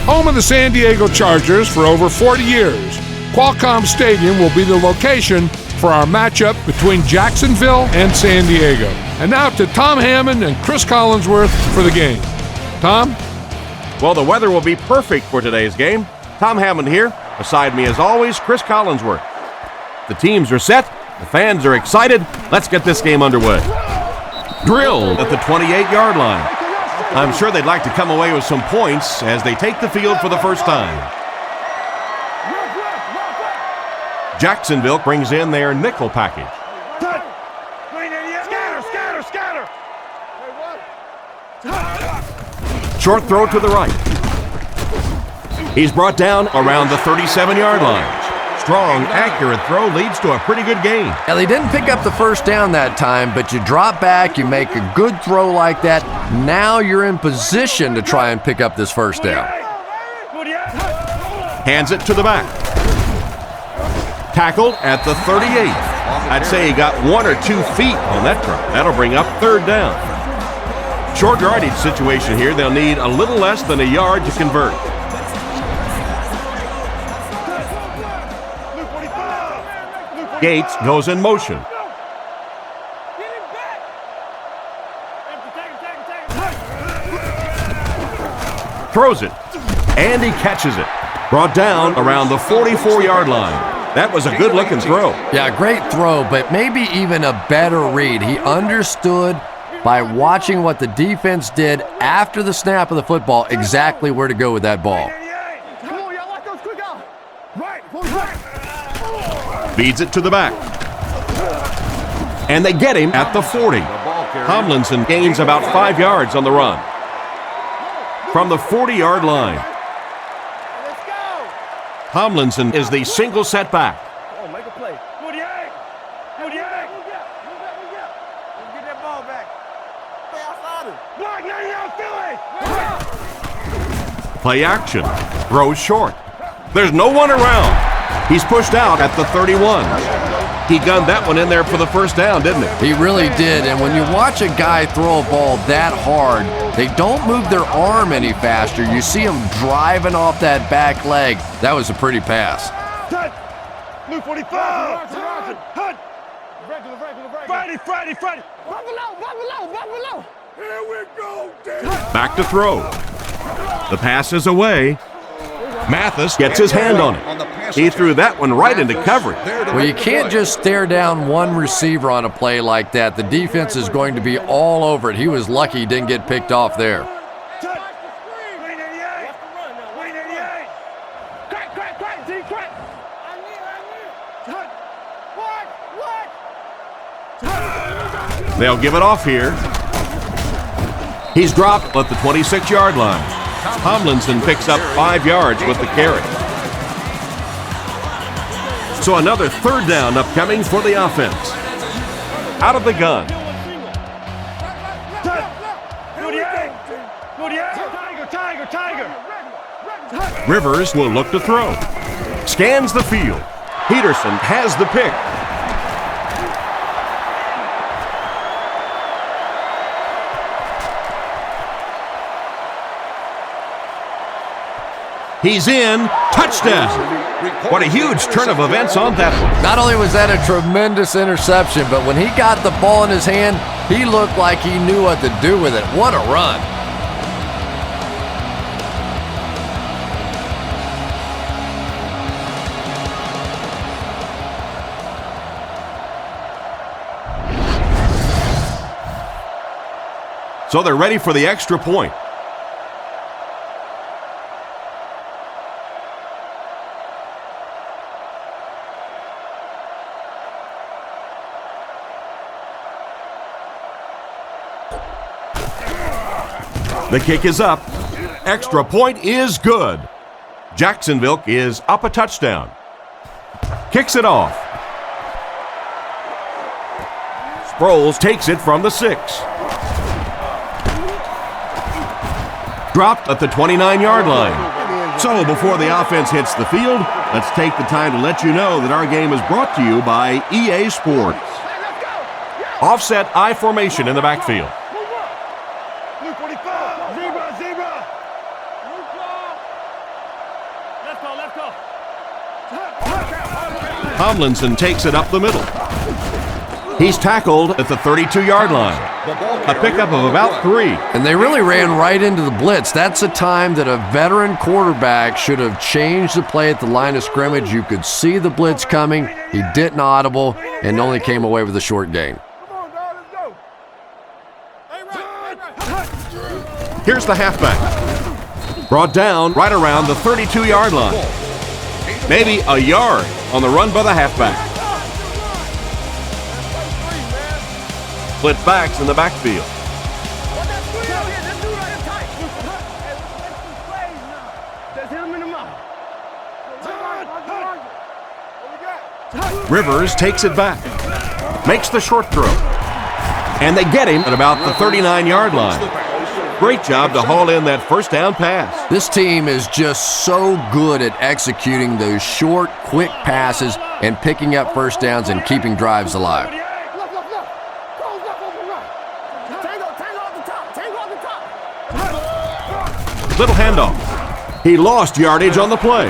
Home of the San Diego Chargers for over 40 years, Qualcomm Stadium will be the location for our matchup between Jacksonville and San Diego. And now to Tom Hammond and Chris Collinsworth for the game. Tom? Well, the weather will be perfect for today's game. Tom Hammond here. Beside me, as always, Chris Collinsworth. The teams are set. The fans are excited. Let's get this game underway. Drilled at the 28-yard line. I'm sure they'd like to come away with some points as they take the field for the first time. Jacksonville brings in their nickel package. Short throw to the right. He's brought down around the 37-yard line. Strong, accurate throw leads to a pretty good gain. Now, they didn't pick up the first down that time, but you drop back, you make a good throw like that. Now you're in position to try and pick up this first down. Hands it to the back. Tackled at the 38. I'd say he got 1 or 2 feet on that throw. That'll bring up third down. Short yardage situation here. They'll need a little less than a yard to convert. Gates goes in motion. Throws it, and he catches it. Brought down around the 44-yard line. That was a good-looking throw. Yeah, great throw, but maybe even a better read. He understood by watching what the defense did after the snap of the football exactly where to go with that ball. Feeds it to the back. And they get him at the 40. Tomlinson gains about 5 yards on the run. From the 40-yard line. Tomlinson is the single setback. Play action. Throws short. There's no one around. He's pushed out at the 31. He gunned that one in there for the first down, didn't he? He really did, and when you watch a guy throw a ball that hard, they don't move their arm any faster. You see him driving off that back leg. That was a pretty pass. Blue 45. Friday. Buffalo. Here we go, back to throw. The pass is away. Mathis gets his hand on it. He threw that one right into coverage. Well, you can't just stare down one receiver on a play like that. The defense is going to be all over it. He was lucky he didn't get picked off there. They'll give it off here. He's dropped at the 26-yard line. Tomlinson picks up 5 yards with the carry. So another third down upcoming for the offense. Out of the gun. Rivers will look to throw. Scans the field. Peterson has the pick. He's in. Touchdown. What a huge turn of events on that one. Not only was that a tremendous interception, but when he got the ball in his hand, he looked like he knew what to do with it. What a run. So they're ready for the extra point. The kick is up. Extra point is good. Jacksonville is up a touchdown. Kicks it off. Sproles takes it from the 6. Dropped at the 29-yard line. So before the offense hits the field, let's take the time to let you know that our game is brought to you by EA Sports. Offset I formation in the backfield. Tomlinson takes it up the middle. He's tackled at the 32-yard line. A pickup of about 3. And they really ran right into the blitz. That's a time that a veteran quarterback should have changed the play at the line of scrimmage. You could see the blitz coming. He didn't audible and only came away with a short gain. Here's the halfback. Brought down right around the 32-yard line. Maybe a yard on the run by the halfback. Split backs in the backfield. Rivers takes it back. Makes the short throw. And they get him at about the 39-yard line. Great job to haul in that first down pass. This team is just so good at executing those short, quick passes and picking up first downs and keeping drives alive. Little handoff. He lost yardage on the play.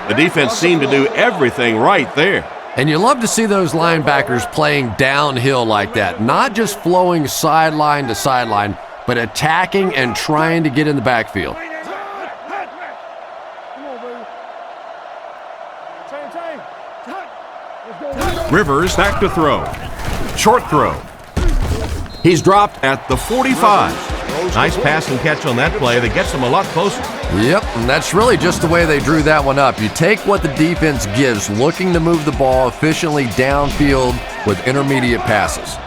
The defense seemed to do everything right there. And you love to see those linebackers playing downhill like that, not just flowing sideline to sideline, but attacking and trying to get in the backfield. Rivers back to throw. Short throw. He's dropped at the 45. Nice pass and catch on that play that gets them a lot closer. Yep, and that's really just the way they drew that one up. You take what the defense gives, looking to move the ball efficiently downfield with intermediate passes.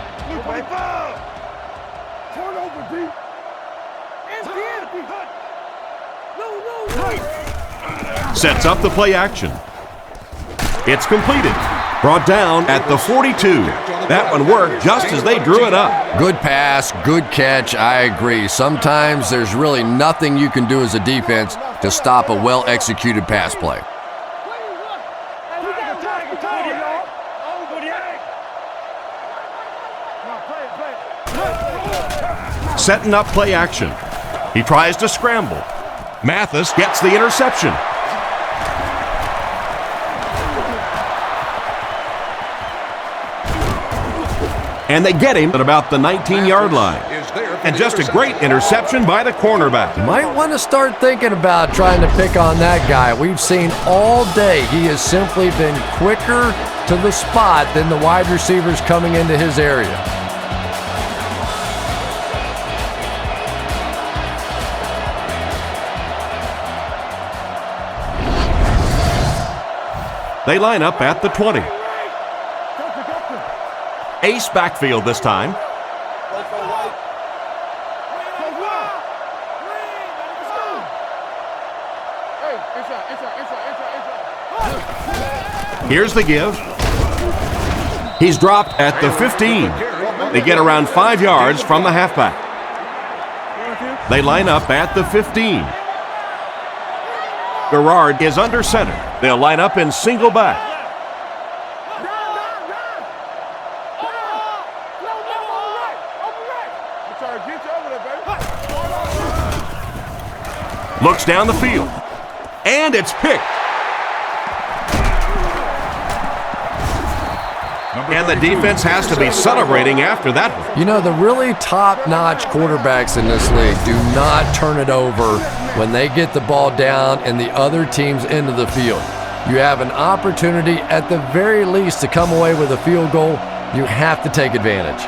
Sets up the play action. It's completed. Brought down at the 42. That one worked just as they drew it up. Good pass, good catch, I agree. Sometimes there's really nothing you can do as a defense to stop a well-executed pass play. Setting up play action. He tries to scramble. Mathis gets the interception. And they get him at about the 19-yard line. And just a great interception by the cornerback. Might want to start thinking about trying to pick on that guy. We've seen all day he has simply been quicker to the spot than the wide receivers coming into his area. They line up at the 20. Ace backfield this time. Here's the give. He's dropped at the 15. They get around 5 yards from the halfback. They line up at the 15. Garrard is under center. They'll line up in single back. Looks down the field. And it's picked. And the defense has to be celebrating after that one. You know, the really top-notch quarterbacks in this league do not turn it over when they get the ball down and the other team's into the field. You have an opportunity at the very least to come away with a field goal. You have to take advantage.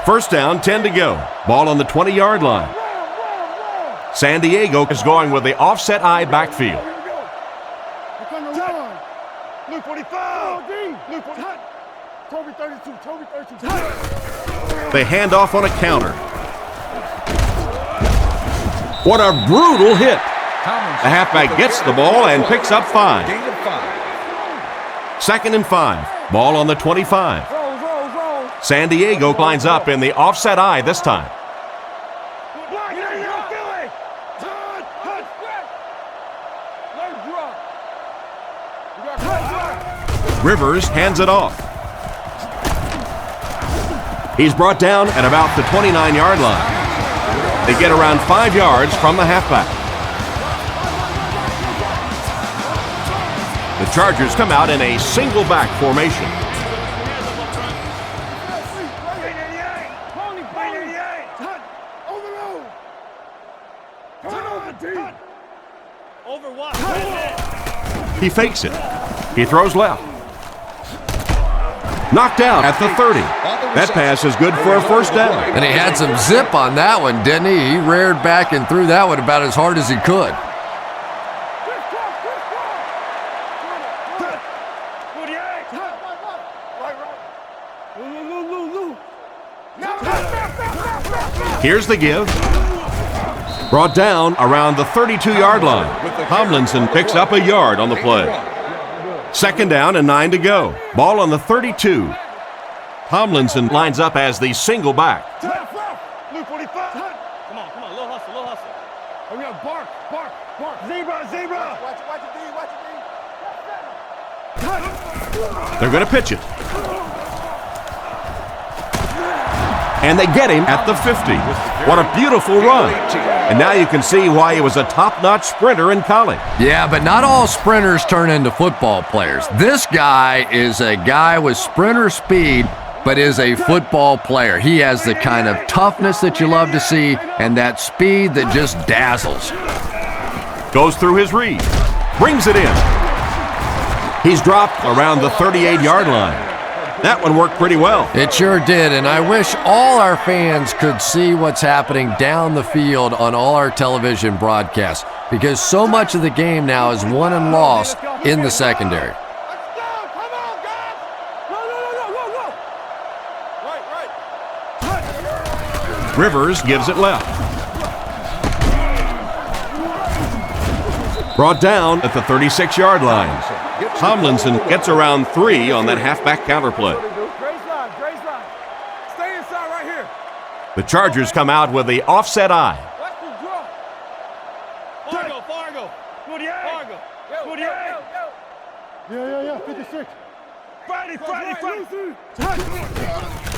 First down, 10 to go. Ball on the 20-yard line. San Diego is going with the offset eye backfield. Luke 45. Luke 45. Toby 32. Toby 32. They hand off on a counter. What a brutal hit. The halfback gets the ball and picks up 5. 2nd and 5. Ball on the 25. San Diego lines up in the offset eye this time. Rivers hands it off. He's brought down at about the 29-yard line. They get around 5 yards from the halfback. The Chargers come out in a single back formation. He fakes it. He throws left. Knocked out at the 30. That pass is good for a first down. And he had some zip on that one, didn't he? He reared back and threw that one about as hard as he could. Here's the give. Brought down around the 32-yard line. Tomlinson picks up a yard on the play. Second down and 9 to go. Ball on the 32. Tomlinson lines up as the single back. Luke 45. Come on, little hustle. Oh, we got bark. Zebra. Watch it, D. They're going to pitch it. And they get him at the 50. What a beautiful run. And now you can see why he was a top-notch sprinter in college. Yeah, but not all sprinters turn into football players. This guy is a guy with sprinter speed, but is a football player. He has the kind of toughness that you love to see and that speed that just dazzles. Goes through his read. Brings it in. He's dropped around the 38-yard line. That one worked pretty well. It sure did, and I wish all our fans could see what's happening down the field on all our television broadcasts, because so much of the game now is won and lost in the secondary. Rivers gives it left. Brought down at the 36-yard line. Tomlinson gets around 3 on that halfback counter play. Stay inside right here. The Chargers come out with the offset eye. Fargo. 48. Yeah. 56. Friday.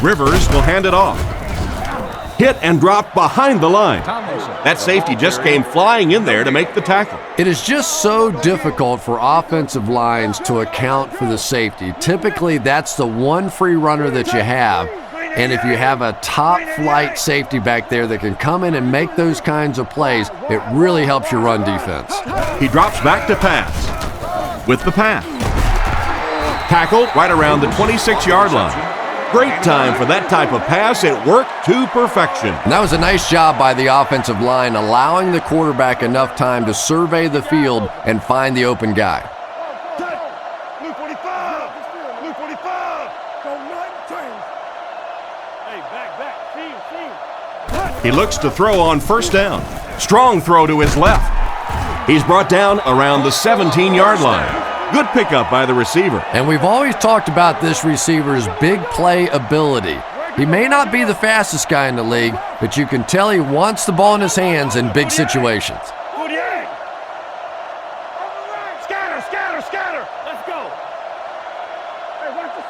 Rivers will hand it off. Hit and drop behind the line. That safety just came flying in there to make the tackle. It is just so difficult for offensive lines to account for the safety. Typically, that's the one free runner that you have. And if you have a top-flight safety back there that can come in and make those kinds of plays, it really helps your run defense. He drops back to pass with the pass. Tackled right around the 26-yard line. Great time for that type of pass. It worked to perfection. And that was a nice job by the offensive line, allowing the quarterback enough time to survey the field and find the open guy. Luke 45. Don't not change. Hey, back. He looks to throw on first down. Strong throw to his left. He's brought down around the 17-yard line. Good pickup by the receiver. And we've always talked about this receiver's big play ability. He may not be the fastest guy in the league, but you can tell he wants the ball in his hands in big situations. 48. Scatter. Let's go. Hey, watch the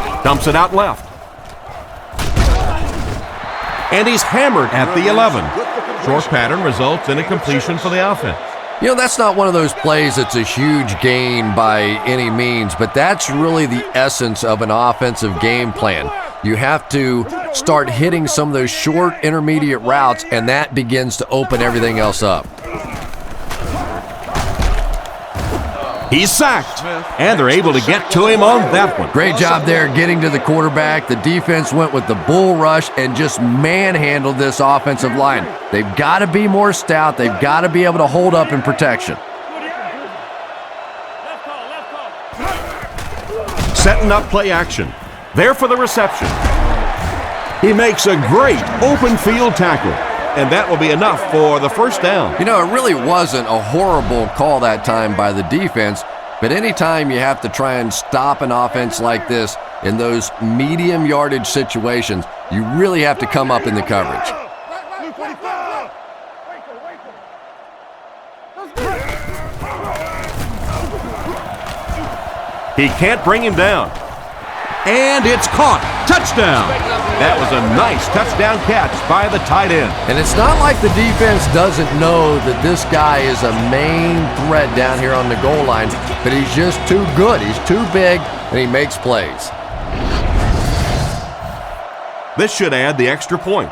sideline. Dumps it out left. And he's hammered at the 11. Short pattern results in a completion for the offense. You know, that's not one of those plays that's a huge gain by any means, but that's really the essence of an offensive game plan. You have to start hitting some of those short intermediate routes, and that begins to open everything else up. He's sacked, and they're able to get to him on that one. Great job there getting to the quarterback. The defense went with the bull rush and just manhandled this offensive line. They've got to be more stout. They've got to be able to hold up in protection. Setting up play action. There for the reception. He makes a great open field tackle, and that will be enough for the first down. You know, it really wasn't a horrible call that time by the defense, but anytime you have to try and stop an offense like this in those medium yardage situations, you really have to come up in the coverage. He can't bring him down. And it's caught. Touchdown. That was a nice touchdown catch by the tight end. And it's not like the defense doesn't know that this guy is a main threat down here on the goal line, but he's just too good. He's too big, and he makes plays. This should add the extra point.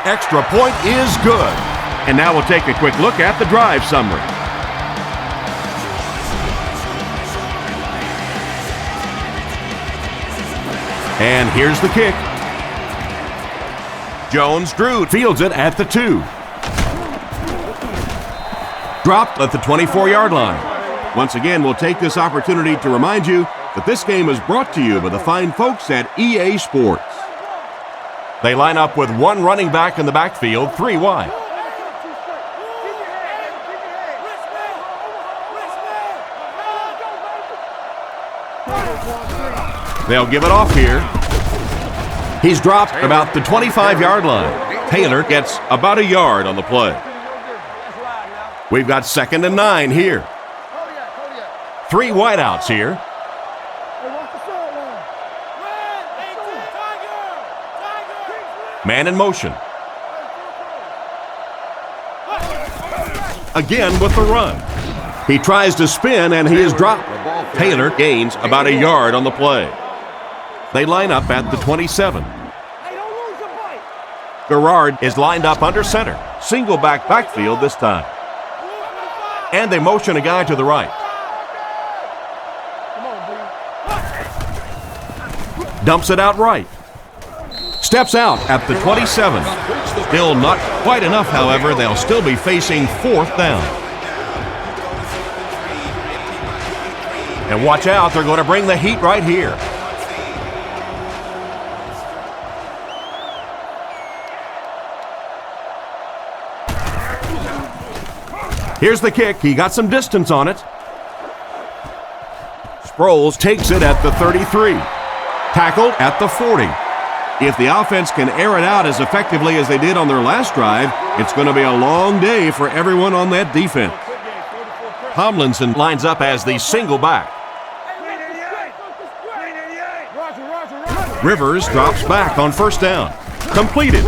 Extra point is good. And now we'll take a quick look at the drive summary. And here's the kick. Jones-Drew fields it at the 2. Dropped at the 24-yard line. Once again, we'll take this opportunity to remind you that this game is brought to you by the fine folks at EA Sports. They line up with one running back in the backfield, 3 wide. They'll give it off here. He's dropped about the 25-yard line. Taylor gets about a yard on the play. We've got 2nd and 9 here. 3 wideouts here. Man in motion. Again with the run. He tries to spin and he is dropped. Taylor gains about a yard on the play. They line up at the 27. Garrard is lined up under center. Single backfield this time. And they motion a guy to the right. Dumps it out right. Steps out at the 27. Still not quite enough, however. They'll still be facing 4th down. And watch out, they're going to bring the heat right here. Here's the kick. He got some distance on it. Sproles takes it at the 33. Tackled at the 40. If the offense can air it out as effectively as they did on their last drive, it's going to be a long day for everyone on that defense. Tomlinson lines up as the single back. Rivers drops back on 1st down. Completed.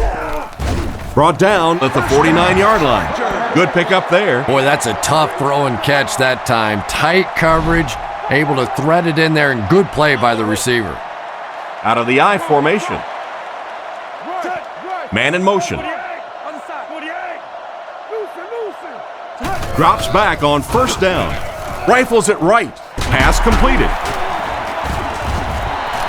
Brought down at the 49-yard line. Good pickup there. Boy, that's a tough throw and catch that time. Tight coverage, able to thread it in there, and good play by the receiver. Out of the I formation. Man in motion. Drops back on 1st down. Rifles it right. Pass completed.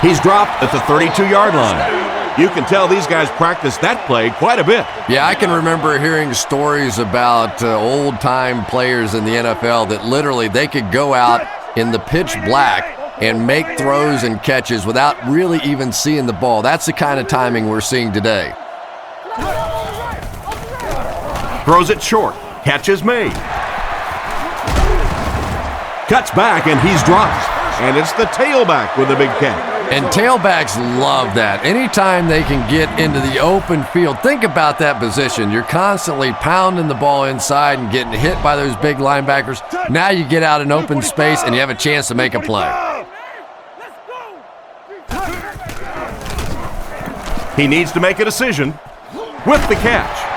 He's dropped at the 32-yard line. You can tell these guys practice that play quite a bit. Yeah, I can remember hearing stories about old-time players in the NFL that literally they could go out in the pitch black and make throws and catches without really even seeing the ball. That's the kind of timing we're seeing today. Throws it short. Catch is made. Cuts back and he's dropped. And it's the tailback with a big catch. And tailbacks love that. Anytime they can get into the open field, think about that position. You're constantly pounding the ball inside and getting hit by those big linebackers. Now you get out in open space and you have a chance to make a play. He needs to make a decision with the catch.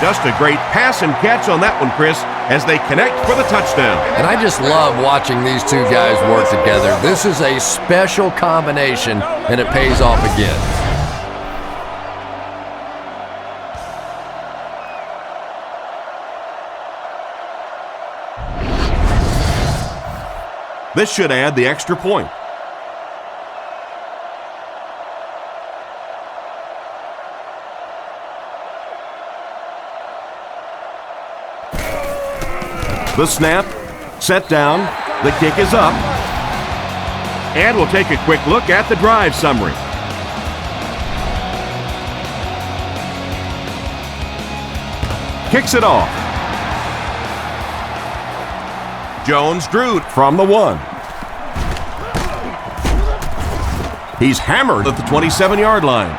Just a great pass and catch on that one, Chris, as they connect for the touchdown. And I just love watching these two guys work together. This is a special combination, and it pays off again. This should add the extra point. The snap, set down, the kick is up. And we'll take a quick look at the drive summary. Kicks it off. Jones-Drew from the 1. He's hammered at the 27-yard line.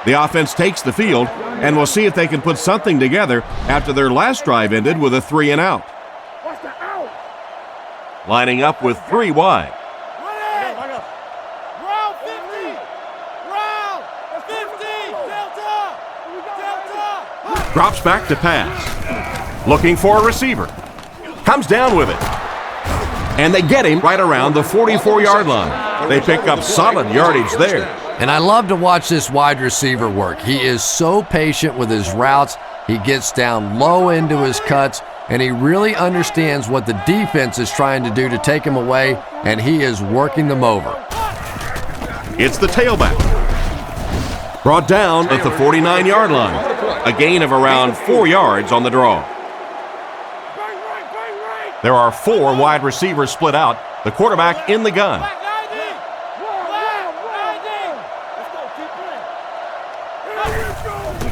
The offense takes the field, and we'll see if they can put something together after their last drive ended with a 3-and-out. Lining up with 3 wide. Drops back to pass. Looking for a receiver. Comes down with it. And they get him right around the 44-yard line. They pick up solid yardage there. And I love to watch this wide receiver work. He is so patient with his routes. He gets down low into his cuts, and he really understands what the defense is trying to do to take him away, and he is working them over. It's the tailback. Brought down at the 49-yard line. A gain of around 4 yards on the draw. There are 4 wide receivers split out. The quarterback in the gun.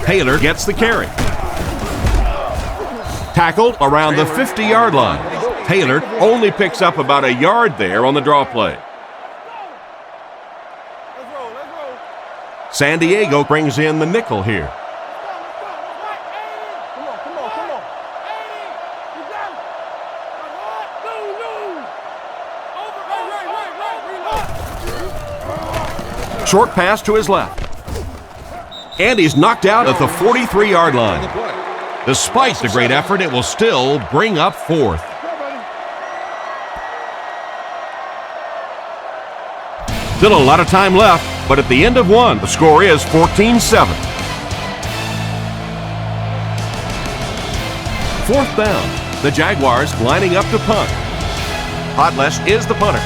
Taylor gets the carry. Tackled around the 50-yard line. Taylor only picks up about a yard there on the draw play. San Diego brings in the nickel here. Short pass to his left. And he's knocked out at the 43-yard line. Despite the great effort, it will still bring up 4th. Still a lot of time left, but at the end of 1, the score is 14-7. 4th down. The Jaguars lining up to punt. Podlesh is the punter.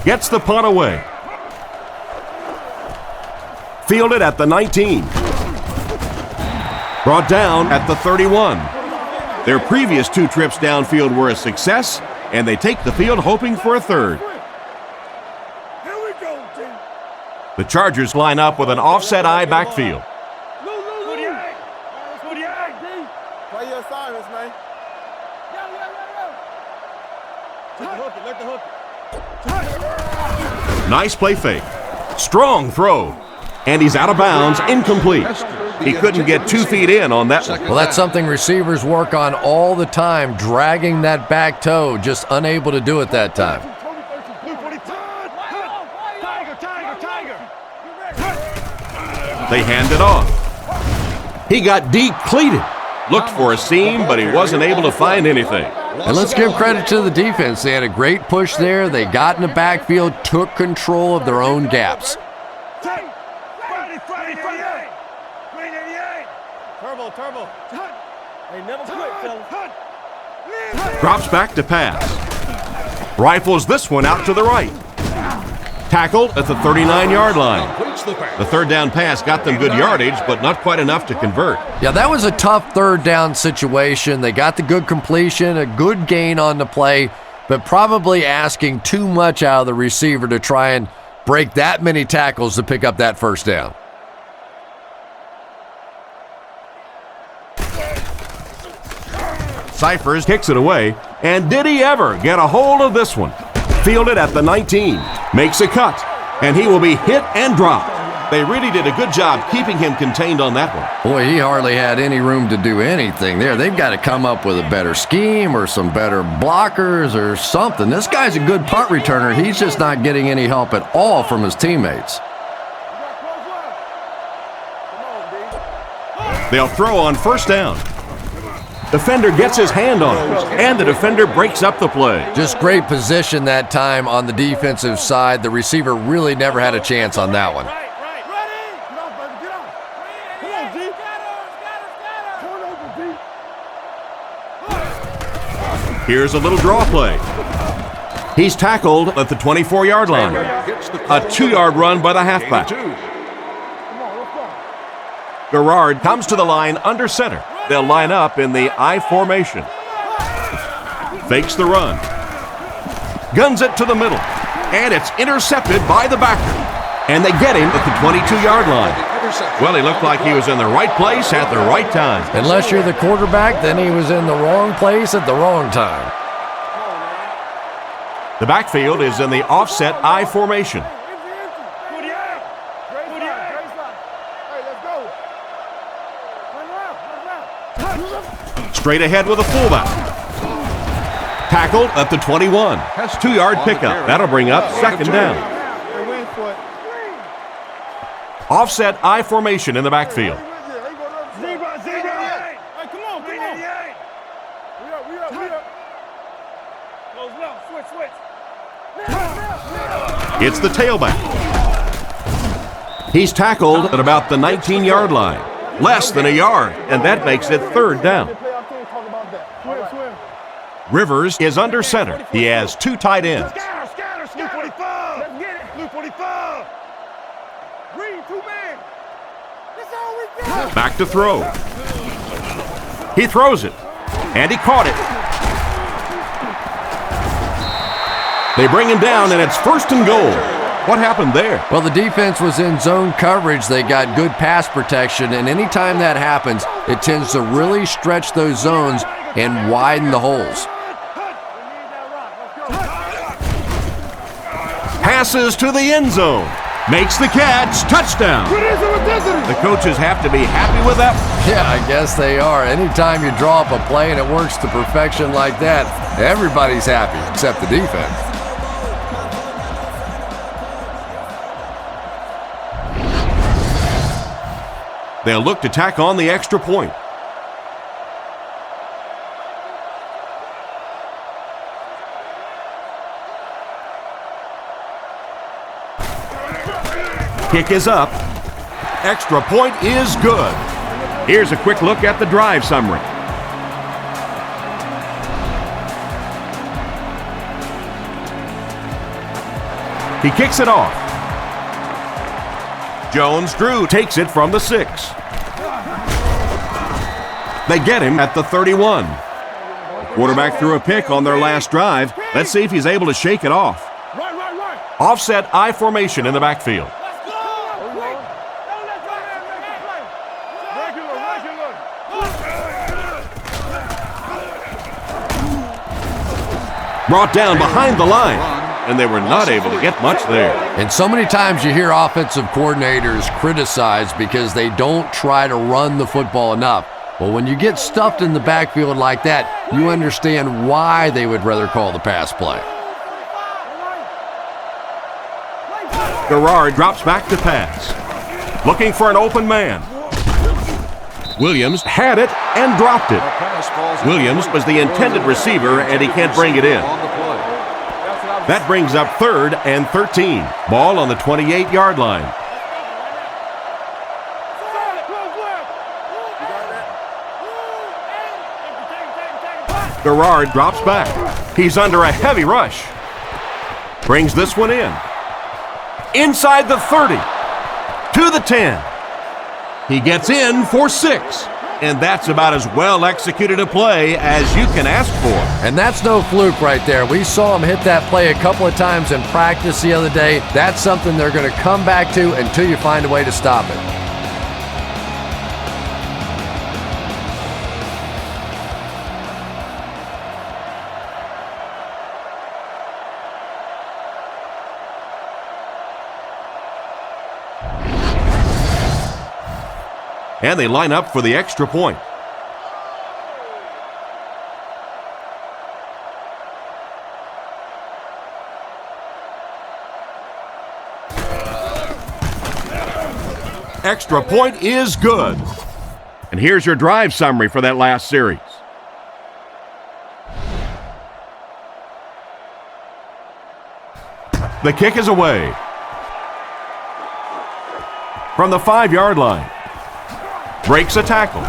Gets the punt away. Fielded at the 19. Brought down at the 31. Their previous 2 trips downfield were a success, and they take the field hoping for a 3rd. The Chargers line up with an offset eye backfield. Nice play fake. Strong throw. And he's out of bounds, incomplete. He couldn't get 2 feet in on that one. Well, that's something receivers work on all the time, dragging that back toe, just unable to do it that time. They hand it off. He got deep cleated. Looked for a seam, but he wasn't able to find anything. And let's give credit to the defense. They had a great push there. They got in the backfield, took control of their own gaps. Drops back to pass. Rifles this one out to the right. Tackled at the 39-yard line. The 3rd down pass got them good yardage, but not quite enough to convert. Yeah, that was a tough 3rd down situation. They got the good completion, a good gain on the play, but probably asking too much out of the receiver to try and break that many tackles to pick up that 1st down. Cyphers kicks it away, and did he ever get a hold of this one? Fielded at the 19, makes a cut, and he will be hit and dropped. They really did a good job keeping him contained on that one. Boy, he hardly had any room to do anything there. They've got to come up with a better scheme or some better blockers or something. This guy's a good punt returner. He's just not getting any help at all from his teammates. They'll throw on 1st down. Defender gets his hand on it, and the defender breaks up the play. Just great position that time on the defensive side. The receiver really never had a chance on that one. Here's a little draw play. He's tackled at the 24-yard line. A 2-yard run by the halfback. Garrard comes to the line under center. They'll line up in the I formation. Fakes the run. Guns it to the middle. And it's intercepted by the backer. And they get him at the 22-yard line. Well, he looked like he was in the right place at the right time. Unless you're the quarterback, then he was in the wrong place at the wrong time. The backfield is in the offset I formation. Straight ahead with a fullback. Tackled at the 21. That's 2-yard pickup. That'll bring up second down. Offset I formation in the backfield. It's the tailback. He's tackled at about the 19-yard line. Less than a yard, and that makes it third down. Rivers is under center. He has 2 tight ends. Back to throw. He throws it, and he caught it. They bring him down, and it's first and goal. What happened there? Well, the defense was in zone coverage. They got good pass protection, and anytime that happens, it tends to really stretch those zones and widen the holes. Passes to the end zone. Makes the catch. Touchdown. The coaches have to be happy with that. Yeah, I guess they are. Anytime you draw up a play and it works to perfection like that, everybody's happy except the defense. They'll look to tack on the extra point. Kick is up. Extra point is good. Here's a quick look at the drive summary. He kicks it off. Jones-Drew takes it from the 6. They get him at the 31. The quarterback threw a pick on their last drive. Let's see if he's able to shake it off. Offset I formation in the backfield. Brought down behind the line, and they were not able to get much there. And so many times you hear offensive coordinators criticized because they don't try to run the football enough. Well, when you get stuffed in the backfield like that, you understand why they would rather call the pass play. Garrard drops back to pass. Looking for an open man. Williams had it and dropped it. Williams was the intended receiver, and he can't bring it in. That brings up 3rd and 13. Ball on the 28-yard line. Garrard drops back. He's under a heavy rush. Brings this one in. Inside the 30. To the 10. He gets in for 6. And that's about as well executed a play as you can ask for. And that's no fluke right there. We saw him hit that play a couple of times in practice the other day. That's something they're going to come back to until you find a way to stop it. And they line up for the extra point. Extra point is good. And here's your drive summary for that last series. The kick is away. From the 5-yard line. Breaks a tackle.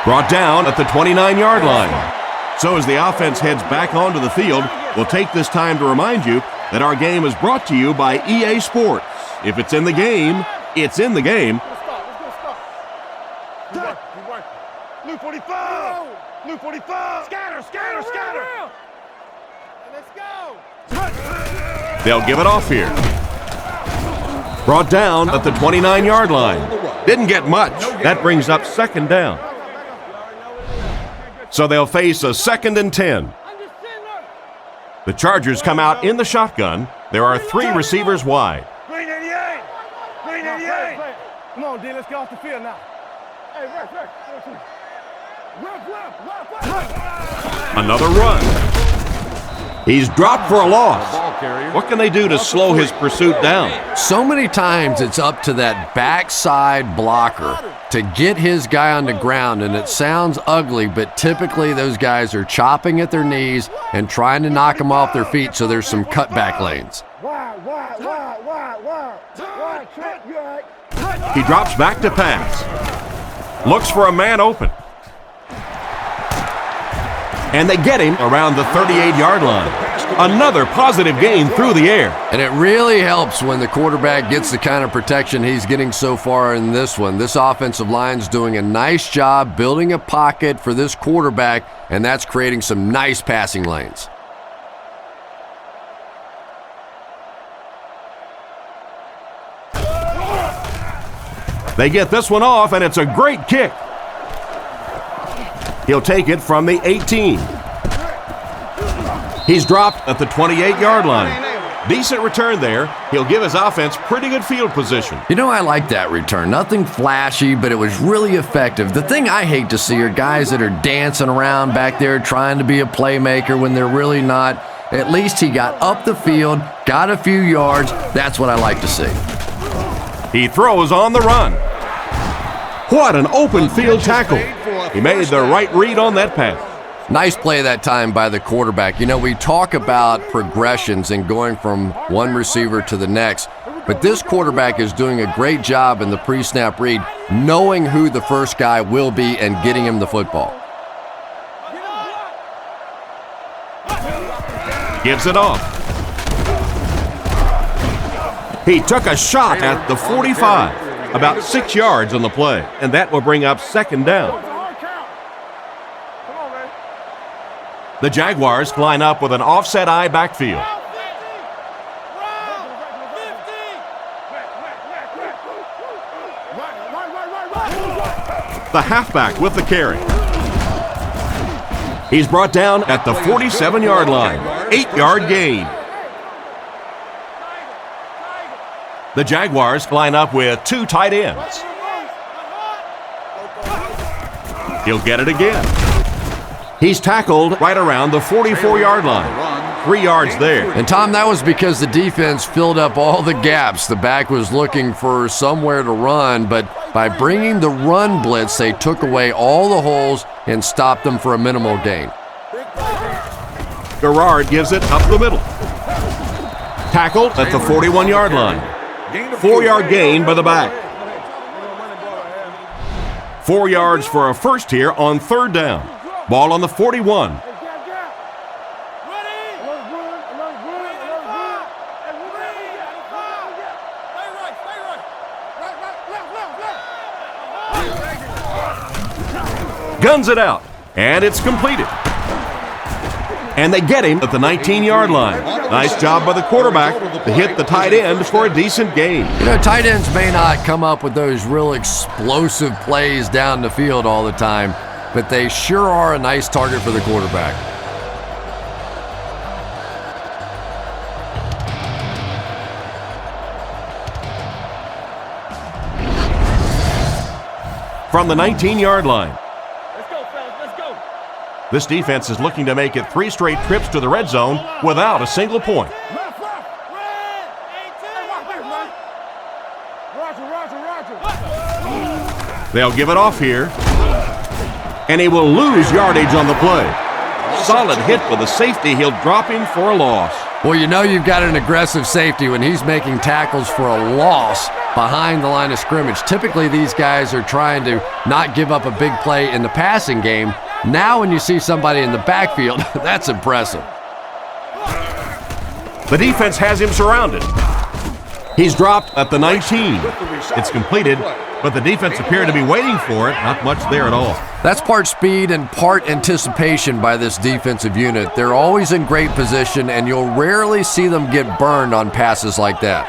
Brought down at the 29-yard line. So as the offense heads back onto the field, we'll take this time to remind you that our game is brought to you by EA Sports. If it's in the game, it's in the game. Blue 45! Blue 45! Scatter, scatter, scatter! Let's go! They'll give it off here. Brought down at the 29-yard line. Didn't get much. That brings up second down. So they'll face a 2nd and 10. The Chargers come out in the shotgun. There are 3 receivers wide. Green 88. Green 88. Come on, D. Let's get off the field now. Hey, ref. Another run. He's dropped for a loss. What can they do to slow his pursuit down? So many times it's up to that backside blocker to get his guy on the ground, and it sounds ugly, but typically those guys are chopping at their knees and trying to knock them off their feet, so there's some cutback lanes. He drops back to pass. Looks for a man open. And they get him around the 38-yard line. Another positive gain through the air. And it really helps when the quarterback gets the kind of protection he's getting so far in this one. This offensive line's doing a nice job building a pocket for this quarterback, and that's creating some nice passing lanes. They get this one off, and it's a great kick. He'll take it from the 18. He's dropped at the 28-yard line. Decent return there. He'll give his offense pretty good field position. You know, I like that return. Nothing flashy, but it was really effective. The thing I hate to see are guys that are dancing around back there trying to be a playmaker when they're really not. At least he got up the field, got a few yards. That's what I like to see. He throws on the run. What an open field tackle. He made the right read on that pass. Nice play that time by the quarterback. You know, we talk about progressions and going from one receiver to the next, but this quarterback is doing a great job in the pre-snap read, knowing who the first guy will be and getting him the football. Gives it off. He took a shot at the 45, about 6 yards on the play, and that will bring up second down. The Jaguars line up with an offset eye backfield. The halfback with the carry. He's brought down at the 47-yard line. 8-yard gain. The Jaguars line up with 2 tight ends. He'll get it again. He's tackled right around the 44-yard line. 3 yards there. And Tom, that was because the defense filled up all the gaps. The back was looking for somewhere to run, but by bringing the run blitz, they took away all the holes and stopped them for a minimal gain. Garrard gives it up the middle. Tackled at the 41-yard line. 4-yard gain by the back. 4 yards for a first here on third down. Ball on the 41. Guns it out, and it's completed. And they get him at the 19-yard line. Nice job by the quarterback to hit the tight end for a decent gain. You know, tight ends may not come up with those real explosive plays down the field all the time, but they sure are a nice target for the quarterback. From the 19-yard line. Let's go, fellas. Let's go. This defense is looking to make it 3 straight trips to the red zone without a single point. Left. Roger. They'll give it off here. And he will lose yardage on the play. Solid hit with the safety. He'll drop him for a loss. Well, you know you've got an aggressive safety when he's making tackles for a loss behind the line of scrimmage. Typically, these guys are trying to not give up a big play in the passing game. Now when you see somebody in the backfield, that's impressive. The defense has him surrounded. He's dropped at the 19. It's completed, but the defense appeared to be waiting for it. Not much there at all. That's part speed and part anticipation by this defensive unit. They're always in great position, and you'll rarely see them get burned on passes like that.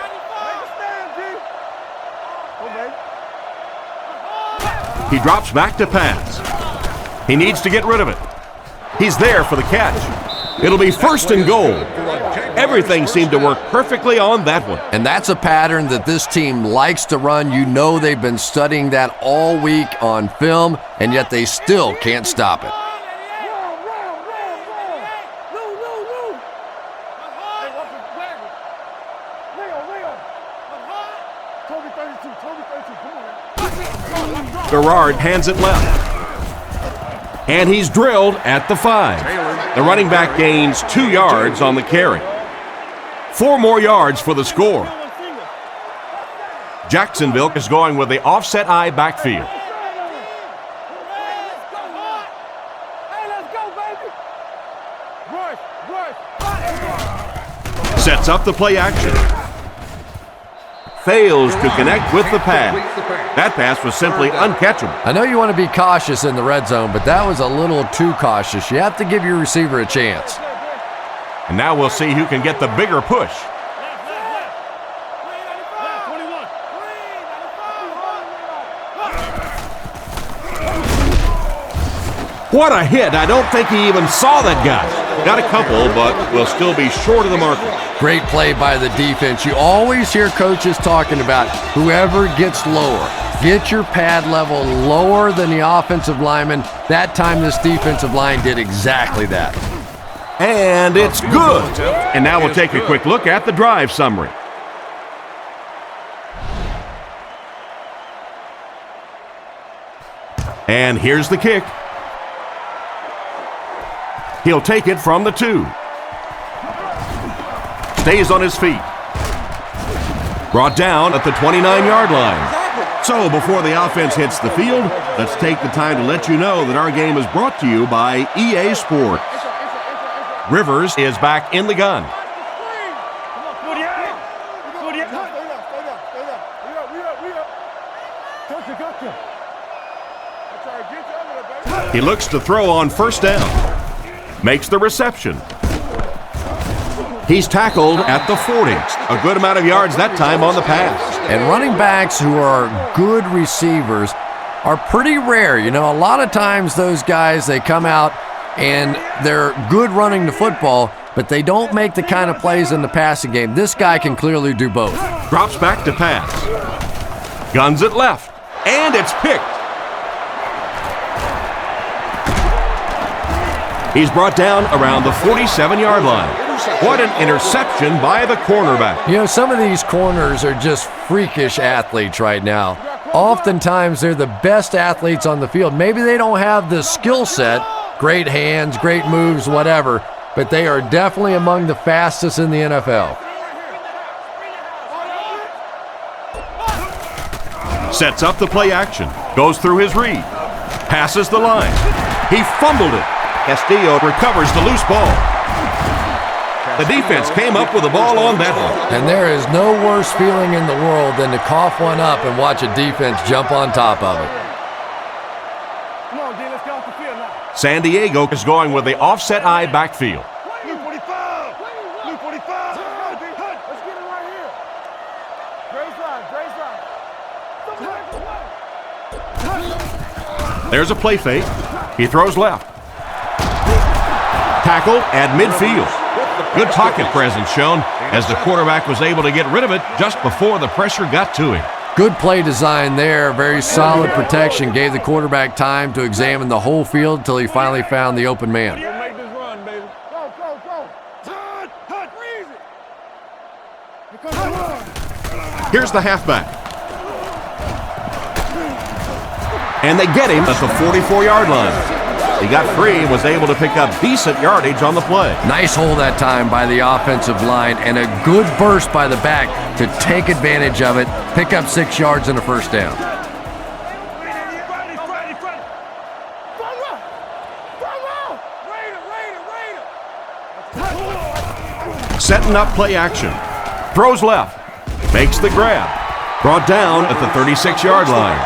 He drops back to pass. He needs to get rid of it. He's there for the catch. It'll be 1st and goal. Everything seemed to work perfectly on that one. And that's a pattern that this team likes to run. You know they've been studying that all week on film, and yet they still can't stop it. Gerard hands it left. And he's drilled at the 5. The running back gains 2 yards on the carry. 4 more yards for the score. Jacksonville is going with the offset eye backfield. Sets up the play action. Fails to connect with the pass. That pass was simply uncatchable. I know you want to be cautious in the red zone, but that was a little too cautious. You have to give your receiver a chance. And now we'll see who can get the bigger push. What a hit. I don't think he even saw that guy. Got a couple, but will still be short of the marker. Great play by the defense. You always hear coaches talking about whoever gets lower. Get your pad level lower than the offensive lineman. That time this defensive line did exactly that. And it's good. And now we'll take a quick look at the drive summary. And here's the kick. He'll take it from the 2. Stays on his feet. Brought down at the 29-yard line. So before the offense hits the field, let's take the time to let you know that our game is brought to you by EA Sports. Rivers is back in the gun. He looks to throw on 1st down. Makes the reception. He's tackled at the 40. A good amount of yards that time on the pass. And running backs who are good receivers are pretty rare. You know, a lot of times those guys, they come out and they're good running the football, but they don't make the kind of plays in the passing game. This guy can clearly do both. Drops back to pass. Guns it left. And it's picked. He's brought down around the 47-yard line. What an interception by the cornerback. You know, some of these corners are just freakish athletes right now. Oftentimes, they're the best athletes on the field. Maybe they don't have the skill set, great hands, great moves, whatever, but they are definitely among the fastest in the NFL. Sets up the play action. Goes through his read. Passes the line. He fumbled it. Castillo recovers the loose ball. The defense came up with the ball on that one. And there is no worse feeling in the world than to cough one up and watch a defense jump on top of it. Come on, D, let's get off the field now. San Diego is going with the offset eye backfield. Blue 45! Blue 45! Let's get it right here. Grace line. There's a play fake. He throws left. Tackle at midfield. Good pocket presence shown as the quarterback was able to get rid of it just before the pressure got to him. Good play design there. Very solid protection. Gave the quarterback time to examine the whole field until he finally found the open man. Make this run, baby. Go, go, go. Hut, freeze it. Here comes the run. Here's the halfback. And they get him at the 44-yard line. He got free and was able to pick up decent yardage on the play. Nice hold that time by the offensive line and a good burst by the back to take advantage of it, pick up 6 yards and a 1st down. Setting up play action. Throws left. Makes the grab. Brought down at the 36-yard line.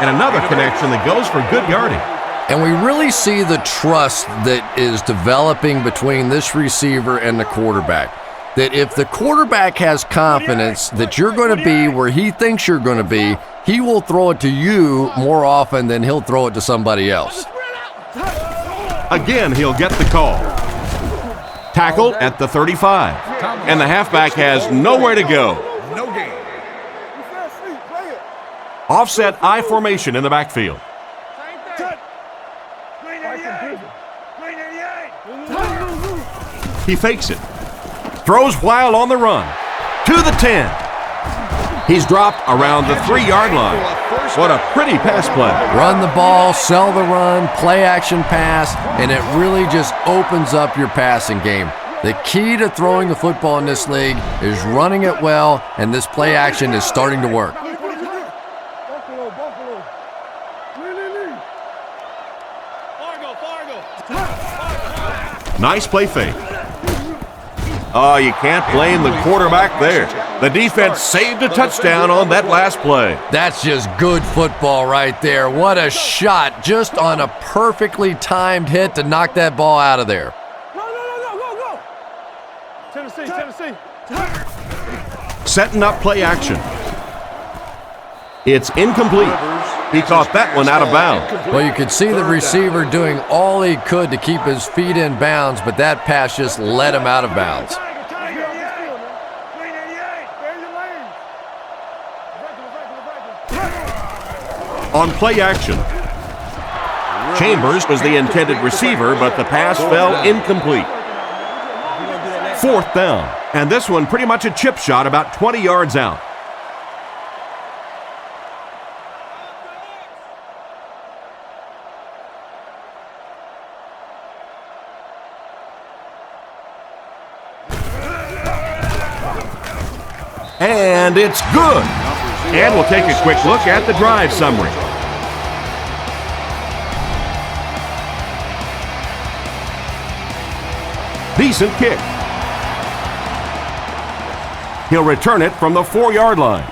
And another connection that goes for good yardage. And we really see the trust that is developing between this receiver and the quarterback. that if the quarterback has confidence that you're going to be where he thinks you're going to be, he will throw it to you more often than he'll throw it to somebody else. Again, he'll get the call. Tackle at the 35. And the halfback has nowhere to go. No gain. Offset I formation in the backfield. He fakes it. Throws while on the run. To the 10. He's dropped around the 3-yard line. What a pretty pass play. Run the ball, sell the run, play action pass, and it really just opens up your passing game. The key to throwing the football in this league is running it well, and this play action is starting to work. Nice play fake. Oh, you can't blame the quarterback there. The defense saved a touchdown on that last play. That's just good football right there. What a shot, just on a perfectly timed hit to knock that ball out of there. Go. Tennessee. Setting up play action. It's incomplete. He caught that one out of bounds. Well, you could see the receiver doing all he could to keep his feet in bounds, but that pass just let him out of bounds. On play action, Chambers was the intended receiver, but the pass fell incomplete. 4th down, and this one pretty much a chip shot about 20 yards out. And it's good. And we'll take a quick look at the drive summary. Decent kick. He'll return it from the 4-yard line.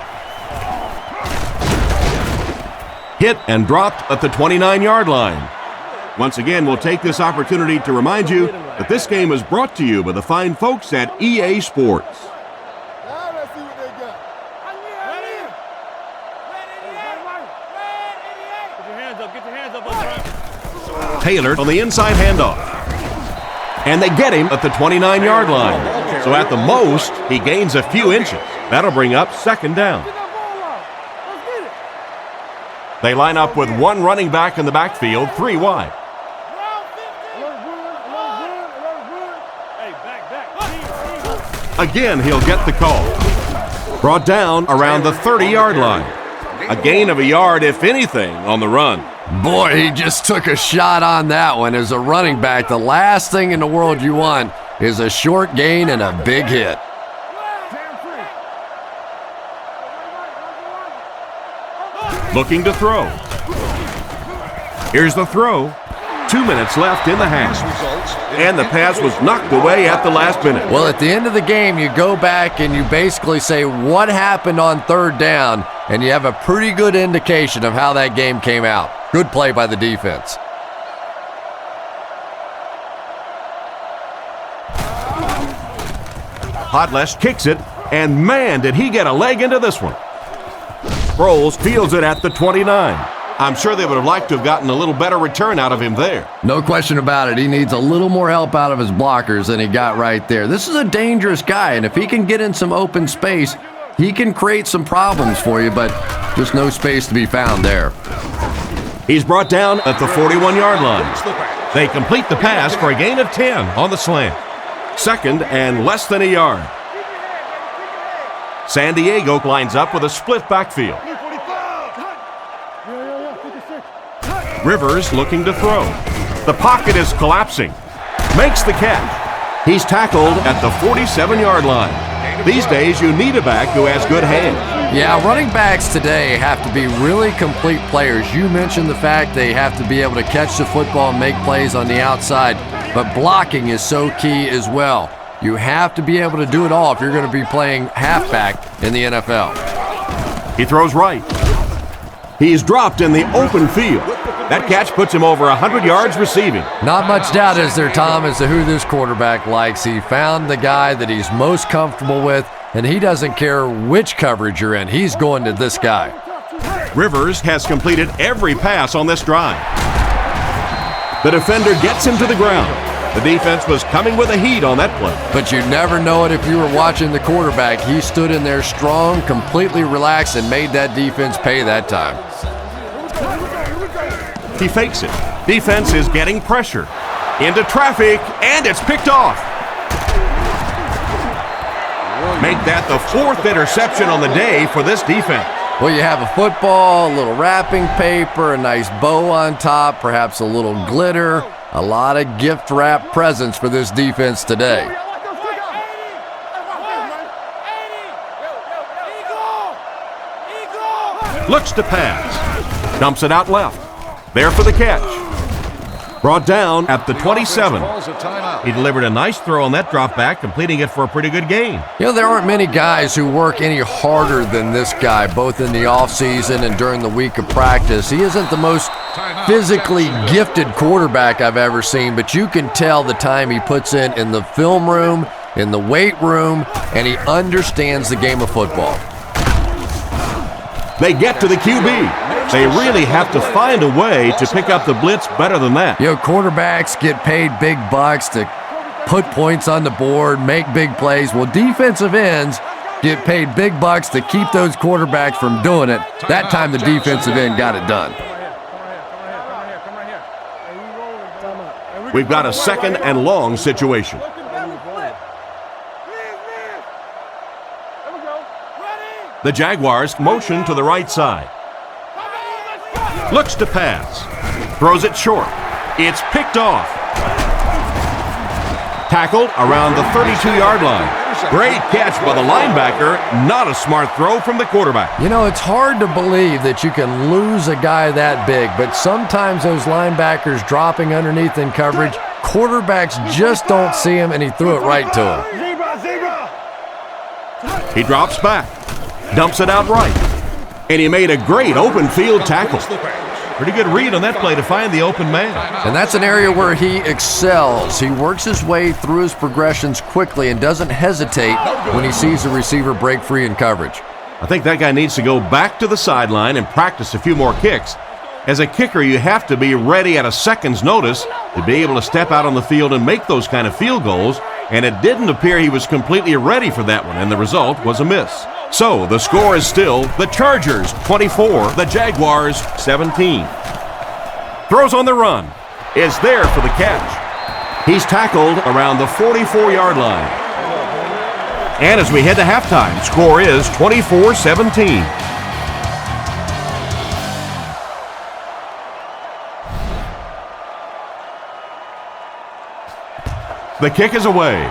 Hit and dropped at the 29-yard line. Once again, we'll take this opportunity to remind you that this game is brought to you by the fine folks at EA Sports. Taylor on the inside handoff. And they get him at the 29-yard line. So at the most, he gains a few inches. That'll bring up 2nd down. They line up with one running back in the backfield, 3 wide. Again, he'll get the call. Brought down around the 30-yard line. A gain of a yard, if anything, on the run. Boy, he just took a shot on that one. As a running back, the last thing in the world you want is a short gain and a big hit. Looking to throw. Here's the throw. 2 minutes left in the half. And the pass was knocked away at the last minute. Well, at the end of the game, you go back and you basically say what happened on 3rd down, and you have a pretty good indication of how that game came out. Good play by the defense. Hodlesh kicks it, and man, did he get a leg into this one. Sproles fields it at the 29. I'm sure they would have liked to have gotten a little better return out of him there. No question about it. He needs a little more help out of his blockers than he got right there. This is a dangerous guy, and if he can get in some open space, he can create some problems for you, but there's no space to be found there. He's brought down at the 41-yard line. They complete the pass for a gain of 10 on the slant. 2nd and less than a yard. San Diego lines up with a split backfield. Rivers looking to throw. The pocket is collapsing. Makes the catch. He's tackled at the 47-yard line. These days, you need a back who has good hands. Yeah, running backs today have to be really complete players. You mentioned the fact they have to be able to catch the football and make plays on the outside, but blocking is so key as well. You have to be able to do it all if you're going to be playing halfback in the NFL. He throws right. He's dropped in the open field. That catch puts him over 100 yards receiving. Not much doubt, is there, Tom, as to who this quarterback likes. He found the guy that he's most comfortable with, and he doesn't care which coverage you're in. He's going to this guy. Rivers has completed every pass on this drive. The defender gets him to the ground. The defense was coming with a heat on that play. But you never know it if you were watching the quarterback. He stood in there strong, completely relaxed, and made that defense pay that time. He fakes it. Defense is getting pressure. Into traffic, and it's picked off. Make that the 4th interception on the day for this defense. Well, you have a football, a little wrapping paper, a nice bow on top, perhaps a little glitter, a lot of gift wrap presents for this defense today. Looks to pass. Dumps it out left. There for the catch. Brought down at the 27. He delivered a nice throw on that drop back, completing it for a pretty good gain. You know, there aren't many guys who work any harder than this guy, both in the offseason and during the week of practice. He isn't the most physically gifted quarterback I've ever seen, but you can tell the time he puts in the film room, in the weight room, and he understands the game of football. They get to the QB. They really have to find a way to pick up the blitz better than that. You know, quarterbacks get paid big bucks to put points on the board, make big plays. Well, defensive ends get paid big bucks to keep those quarterbacks from doing it. That time the defensive end got it done. We've got a 2nd and long situation. The Jaguars motion to the right side. Looks to pass. Throws it short. It's picked off. Tackled around the 32-yard line. Great catch by the linebacker. Not a smart throw from the quarterback. You know, it's hard to believe that you can lose a guy that big, but sometimes those linebackers dropping underneath in coverage, quarterbacks just don't see him, and he threw it right to him. He drops back. Dumps it out right. And he made a great open field tackle. Pretty good read on that play to find the open man. And that's an area where he excels. He works his way through his progressions quickly and doesn't hesitate when he sees the receiver break free in coverage. I think that guy needs to go back to the sideline and practice a few more kicks. As a kicker, you have to be ready at a second's notice to be able to step out on the field and make those kind of field goals, and it didn't appear he was completely ready for that one, and the result was a miss. So the score is still the Chargers 24, the Jaguars 17. Throws on the run, is there for the catch. He's tackled around the 44-yard line. And as we head to halftime, score is 24-17. The kick is away.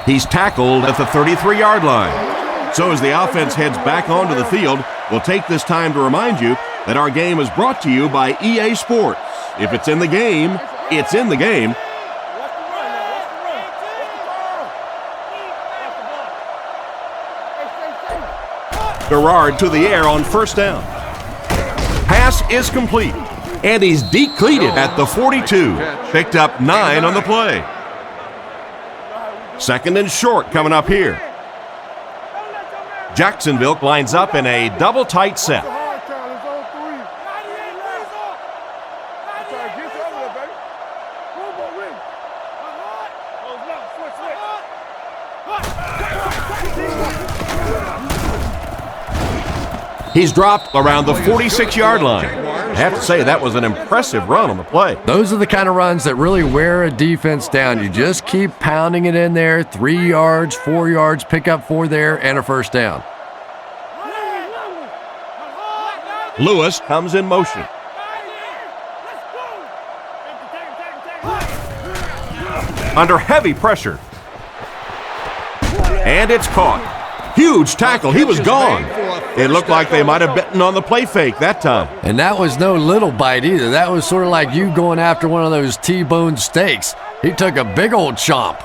He's tackled at the 33-yard line. So as the offense heads back onto the field, we'll take this time to remind you that our game is brought to you by EA Sports. If it's in the game, it's in the game. Garrard to the air on first down. Pass is complete, and he's decleated at the 42. Picked up 9 on the play. 2nd and short coming up here. Jacksonville lines up in a double tight set. He's dropped around the 46-yard line. I have to say, that was an impressive run on the play. Those are the kind of runs that really wear a defense down. You just keep pounding it in there, 3 yards, 4 yards, pick up 4 there, and a first down. Lewis comes in motion. Under heavy pressure. And it's caught. Huge tackle. He was gone. It looked like they might have bitten on the play fake that time. And that was no little bite either. That was sort of like you going after one of those T-bone steaks. He took a big old chomp.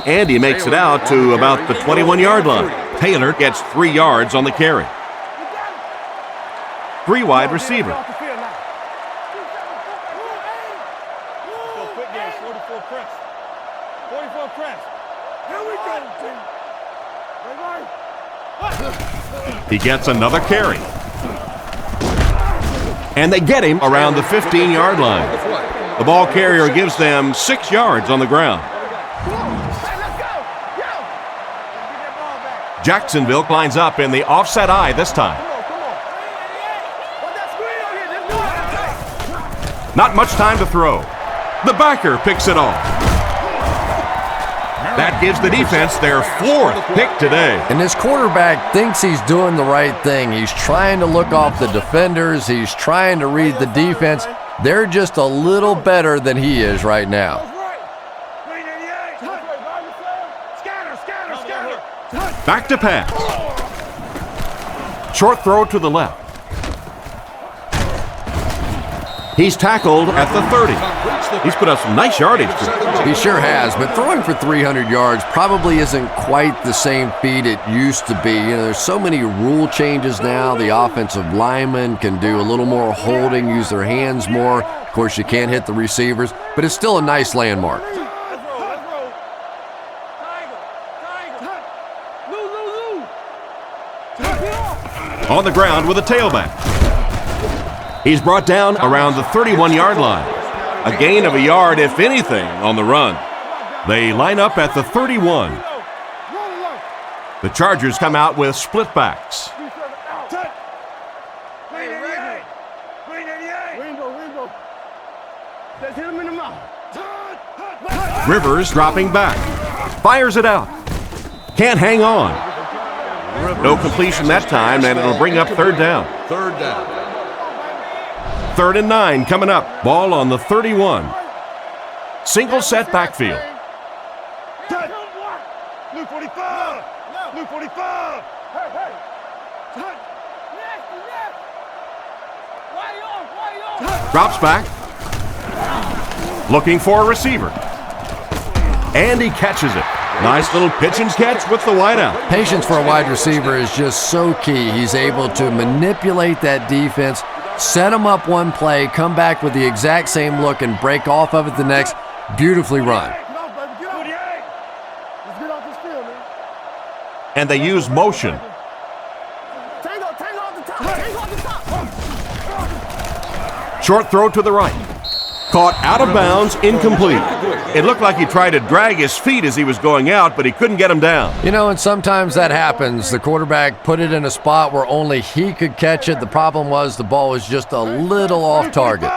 And he makes it out to about the 21-yard line. Taylor gets 3 yards on the carry. 3 wide receiver. He gets another carry. And they get him around the 15-yard line. The ball carrier gives them 6 yards on the ground. Jacksonville lines up in the offset eye this time. Not much time to throw. The backer picks it off. That gives the defense their 4th pick today. And this quarterback thinks he's doing the right thing. He's trying to look off the defenders. He's trying to read the defense. They're just a little better than he is right now. Back to pass. Short throw to the left. He's tackled at the 30. He's put up some nice yardage. He sure has, but throwing for 300 yards probably isn't quite the same feat it used to be. You know, there's so many rule changes now. The offensive linemen can do a little more holding, use their hands more. Of course, you can't hit the receivers, but it's still a nice landmark. On the ground with a tailback. He's brought down around the 31-yard line. A gain of a yard, if anything, on the run. They line up at the 31. The Chargers come out with split backs. Rivers dropping back. Fires it out. Can't hang on. No completion that time, and it'll bring up 3rd down. 3rd down. 3rd and 9 coming up. Ball on the 31. Single set backfield. Blue 45. Blue 45. Drops back. Looking for a receiver. And he catches it. Nice little pitch and catch with the wideout. Patience for a wide receiver is just so key. He's able to manipulate that defense, set them up one play, come back with the exact same look, and break off of it the next. Beautifully run. And they use motion. Short throw to the right. Caught out of bounds, incomplete. It looked like he tried to drag his feet as he was going out, but he couldn't get him down. You know, and sometimes that happens. The quarterback put it in a spot where only he could catch it. The problem was the ball was just a little off target.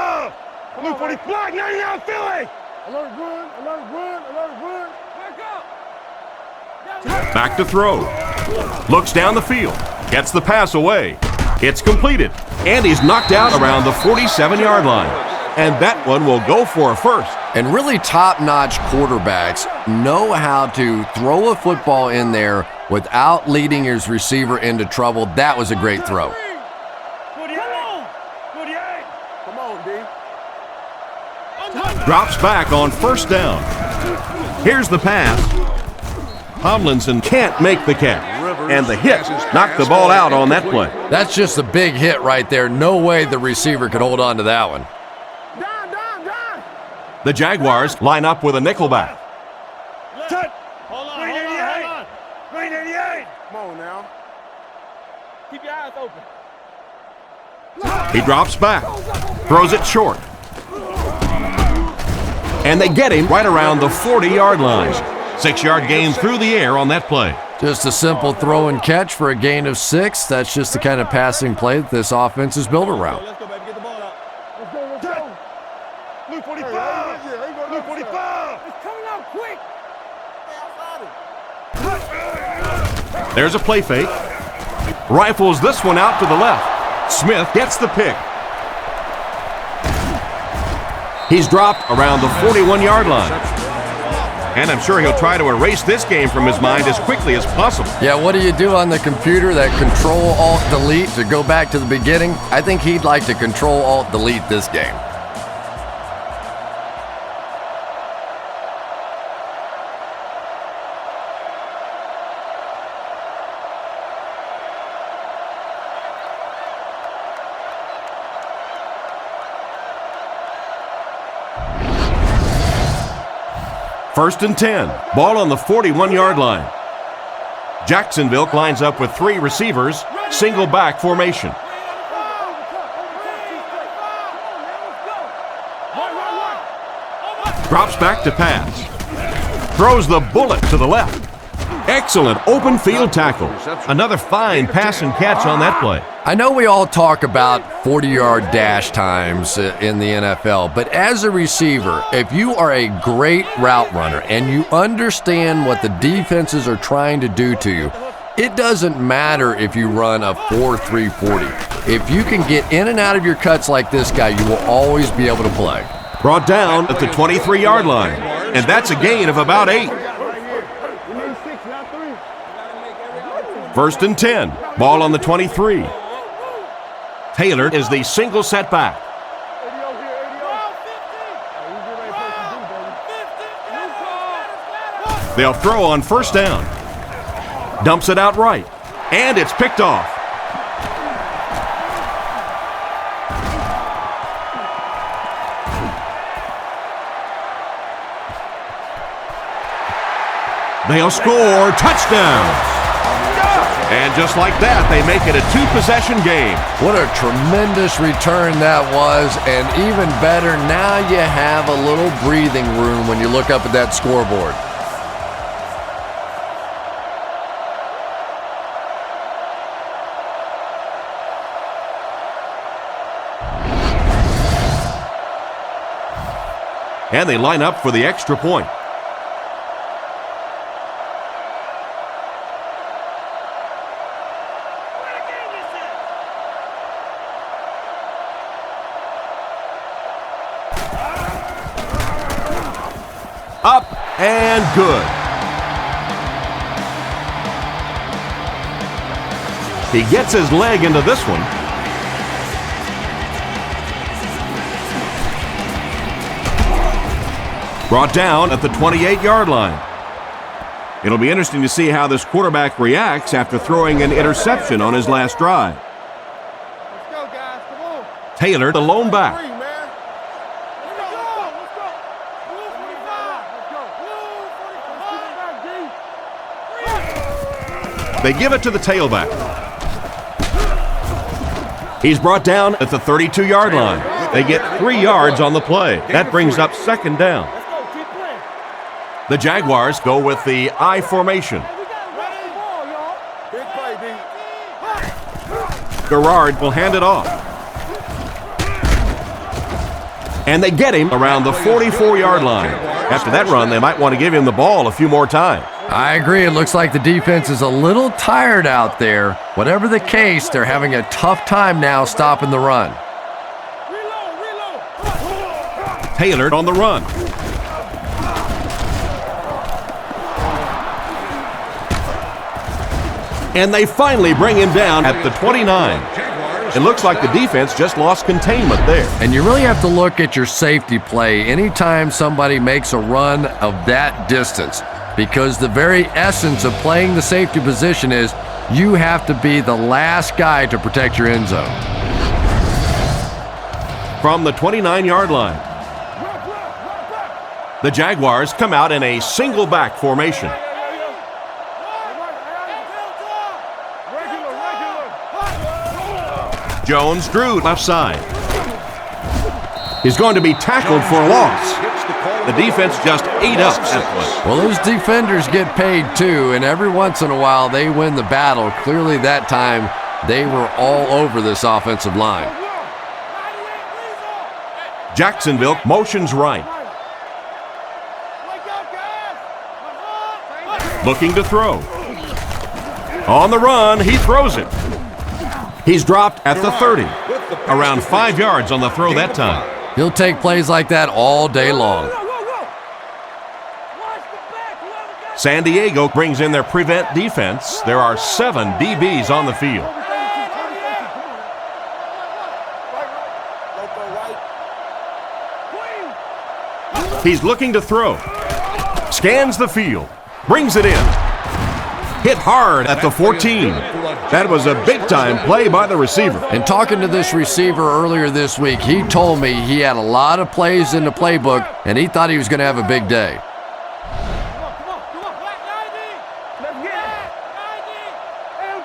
Blue 40 flag, 99 Philly. Alert run, alert run, alert run. Back to throw. Looks down the field. Gets the pass away. It's completed. And he's knocked out around the 47-yard line. And that one will go for a first. And really top-notch quarterbacks know how to throw a football in there without leading his receiver into trouble. That was a great throw. 48. Come on, D. Drops back on 1st down. Here's the pass. Tomlinson can't make the catch. And the hit knocked the ball out on that play. That's just a big hit right there. No way the receiver could hold on to that one. The Jaguars line up with a nickelback. Hold on. 388. Come on now. Keep your eyes open. He drops back. Throws it short. And they get him right around the 40-yard line. 6-yard gain through the air on that play. Just a simple throw and catch for a gain of 6. That's just the kind of passing play that this offense is built around. Let's go, baby. Get the ball out. Let's go. Blue 45. Blue 45. It's coming out quick. There's a play fake. Rifles this one out to the left. Smith gets the pick. He's dropped around the 41-yard line. And I'm sure he'll try to erase this game from his mind as quickly as possible. Yeah, what do you do on the computer? That Control-Alt-Delete to go back to the beginning? I think he'd like to Control-Alt-Delete this game. First and 10. Ball on the 41-yard line. Jacksonville lines up with 3 receivers, single back formation. Drops back to pass. Throws the bullet to the left. Excellent open field tackle. Another fine pass and catch on that play. I know we all talk about 40-yard dash times in the NFL, but as a receiver, if you are a great route runner and you understand what the defenses are trying to do to you, it doesn't matter if you run a 4.3 40. If you can get in and out of your cuts like this guy, you will always be able to play. Brought down at the 23-yard line, and that's a gain of about 8. First and 10. Ball on the 23. Taylor is the single setback. They'll throw on first down. Dumps it out right, and it's picked off. They'll score. Touchdown. And just like that, they make it a 2-possession game. What a tremendous return that was, and even better, now you have a little breathing room when you look up at that scoreboard. And they line up for the extra point. Up and good. He gets his leg into this one. Brought down at the 28-yard line. It'll be interesting to see how this quarterback reacts after throwing an interception on his last drive. Let's go, guys. Come on. Taylor, the lone back. They give it to the tailback. He's brought down at the 32-yard line. They get 3 yards on the play. That brings up second down. The Jaguars go with the I formation. Garrard will hand it off. And they get him around the 44-yard line. After that run, they might want to give him the ball a few more times. I agree. It looks like the defense is a little tired out there. Whatever the case, they're having a tough time now stopping the run. Taylor on the run. And they finally bring him down at the 29. It looks like the defense just lost containment there. And you really have to look at your safety play anytime somebody makes a run of that distance, because the very essence of playing the safety position is you have to be the last guy to protect your end zone. From the 29-yard line, the Jaguars come out in a single back formation. Jones drew left side. He's going to be tackled for a loss. The defense just ate up that one. Well, those defenders get paid too, and every once in a while they win the battle. Clearly that time they were all over this offensive line. Jacksonville motions right. Looking to throw. On the run, he throws it. He's dropped at the 30. Around 5 yards on the throw that time. He'll take plays like that all day long. San Diego brings in their prevent defense. There are 7 DBs on the field. He's looking to throw. Scans the field. Brings it in. Hit hard at the 14. That was a big-time play by the receiver. And talking to this receiver earlier this week, he told me he had a lot of plays in the playbook, and he thought he was going to have a big day.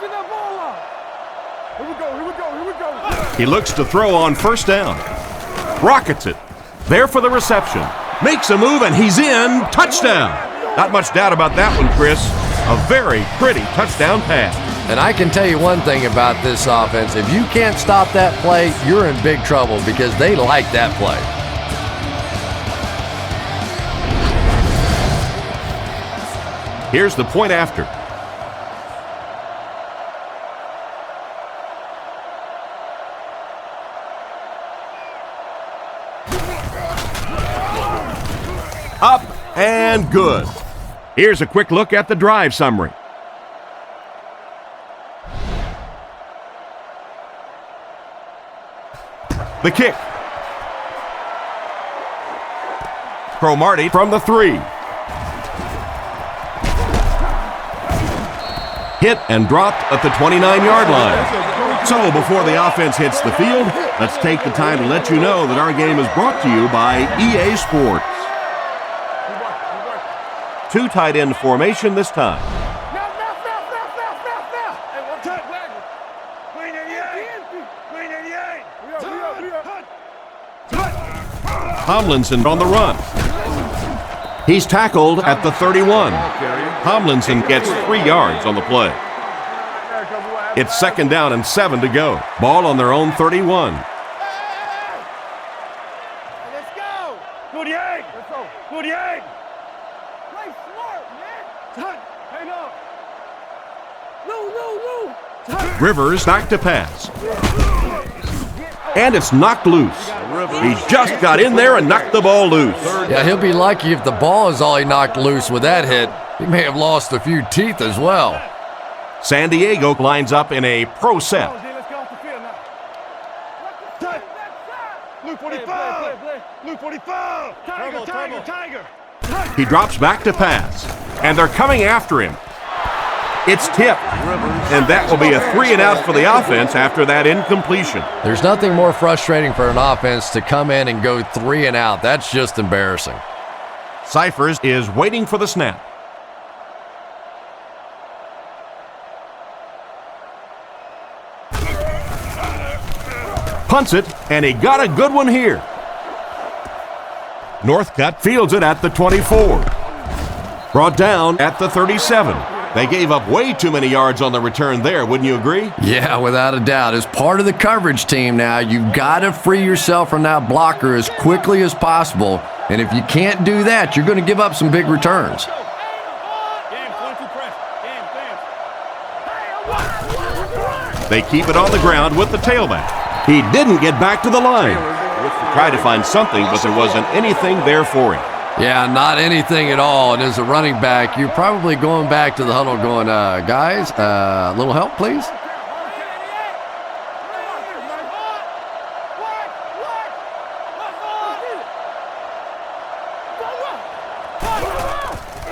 get that ball out. Here we go, here we go, here we go. He looks to throw on first down. Rockets it. There for the reception. Makes a move, and he's in. Touchdown. Not much doubt about that one, Chris. A very pretty touchdown pass. And I can tell you one thing about this offense. If you can't stop that play, you're in big trouble because they like that play. Here's the point after. Up and good. Here's a quick look at the drive summary. The kick. Cromartie from the 3. Hit and dropped at the 29-yard line. So before the offense hits the field, let's take the time to let you know that our game is brought to you by EA Sports. 2 tight end formation this time. Tomlinson on the run. He's tackled at the 31. Tomlinson gets 3 yards on the play. It's 2nd down and 7 to go. Ball on their own 31. Let's go. 48. Let's go. 48. Play smart, man. Hang on. No. Rivers back to pass. And it's knocked loose. He just got in there and knocked the ball loose. Yeah, he'll be lucky if the ball is all he knocked loose with that hit. He may have lost a few teeth as well. San Diego lines up in a pro set. Let's get off the field now. Luke 45. Luke 45. Tiger. He drops back to pass. And they're coming after him. It's tipped, and that will be a 3 and out for the offense after that incompletion. There's nothing more frustrating for an offense to come in and go 3 and out. That's just embarrassing. Cyphers is waiting for the snap. Punts it, and he got a good one here. Northcutt fields it at the 24. Brought down at the 37. They gave up way too many yards on the return there, wouldn't you agree? Yeah, without a doubt. As part of the coverage team now, you've got to free yourself from that blocker as quickly as possible. And if you can't do that, you're going to give up some big returns. They keep it on the ground with the tailback. He didn't get back to the line. Tried to find something, but there wasn't anything there for him. Yeah, not anything at all. And as a running back, you're probably going back to the huddle going, guys, a little help, please?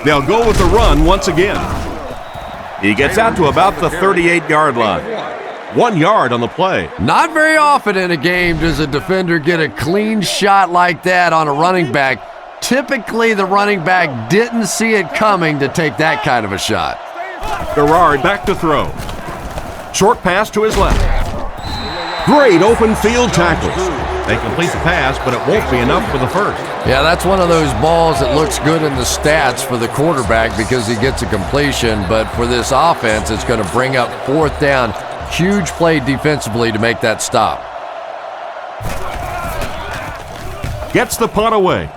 They'll go with the run once again. He gets out to about the 38-yard line. 1 yard on the play. Not very often in a game does a defender get a clean shot like that on a running back. Typically, the running back didn't see it coming to take that kind of a shot. Garrard back to throw. Short pass to his left. Great open field tackles. They complete the pass, but it won't be enough for the first. Yeah, that's one of those balls that looks good in the stats for the quarterback because he gets a completion, but for this offense, it's going to bring up 4th down. Huge play defensively to make that stop. Gets the punt away.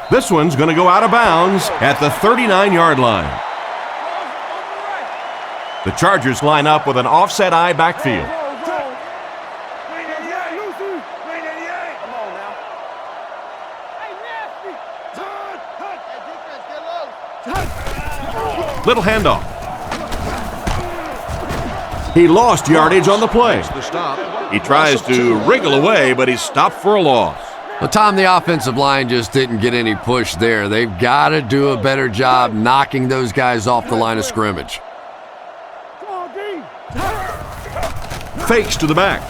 This one's going to go out of bounds at the 39-yard line. The Chargers line up with an offset eye backfield. Little handoff. He lost yardage on the play. He tries to wriggle away, but he's stopped for a loss. Well, Tom, the offensive line just didn't get any push there. They've got to do a better job knocking those guys off the line of scrimmage. Fakes to the back.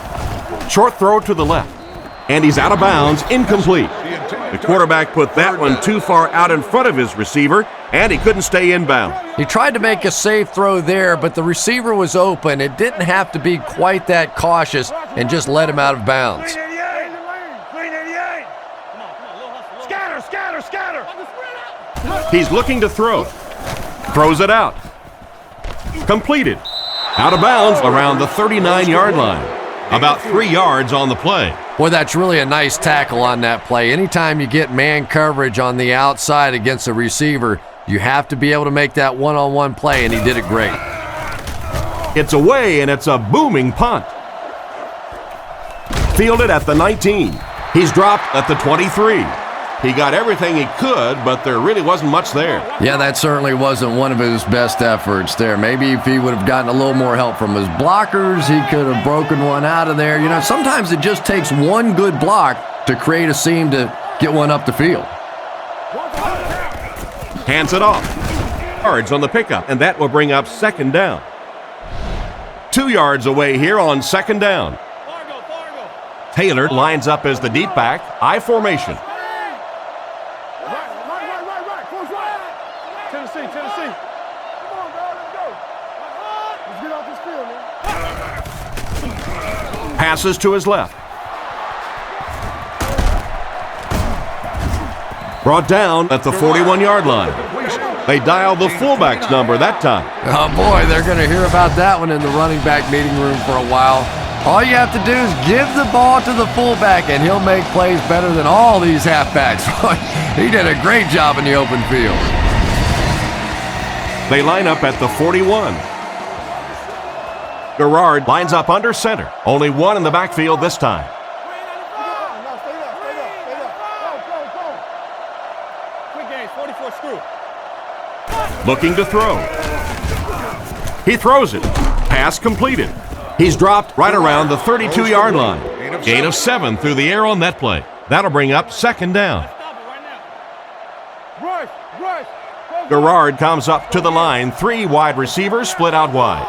Short throw to the left. And he's out of bounds, incomplete. The quarterback put that one too far out in front of his receiver, and he couldn't stay inbound. He tried to make a safe throw there, but the receiver was open. It didn't have to be quite that cautious and just let him out of bounds. Clean 88. Scatter, scatter, scatter. He's looking to throw. Throws it out. Completed. Out of bounds around the 39-yard line. About 3 yards on the play. Boy, that's really a nice tackle on that play. Anytime you get man coverage on the outside against a receiver, you have to be able to make that one-on-one play, and he did it great. It's away, and it's a booming punt. Fielded at the 19. He's dropped at the 23. He got everything he could, but there really wasn't much there. Yeah, that certainly wasn't one of his best efforts there. Maybe if he would have gotten a little more help from his blockers, he could have broken one out of there. You know, sometimes it just takes one good block to create a seam to get one up the field. Hands it off. Yards on the pickup, and that will bring up second down. 2 yards away here on second down. Taylor lines up as the deep back, I formation. Tennessee. Come on, dog, let's go. Let's get off this field, man. Passes to his left. Brought down at the 41-yard line. They dialed the fullback's number that time. Oh, boy, they're going to hear about that one in the running back meeting room for a while. All you have to do is give the ball to the fullback, and he'll make plays better than all these halfbacks. He did a great job in the open field. They line up at the 41. Garrard lines up under center. Only one in the backfield this time. Looking to throw. He throws it. Pass completed. He's dropped right around the 32-yard line. Gain of 7 through the air on that play. That'll bring up second down. Garrard comes up to the line. 3 wide receivers split out wide.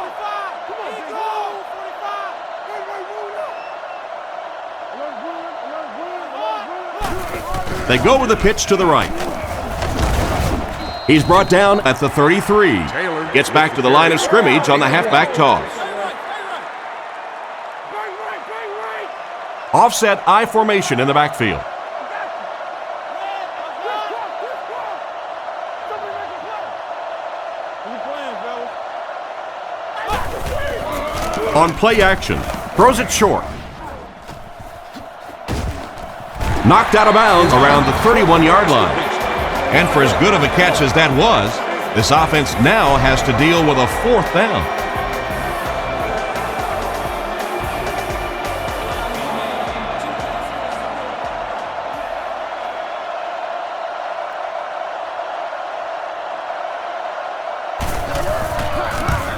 They go with the pitch to the right. He's brought down at the 33. Gets back to the line of scrimmage on the halfback toss. Offset I formation in the backfield. On play action, throws it short. Knocked out of bounds around the 31-yard line. And for as good of a catch as that was, this offense now has to deal with a 4th down.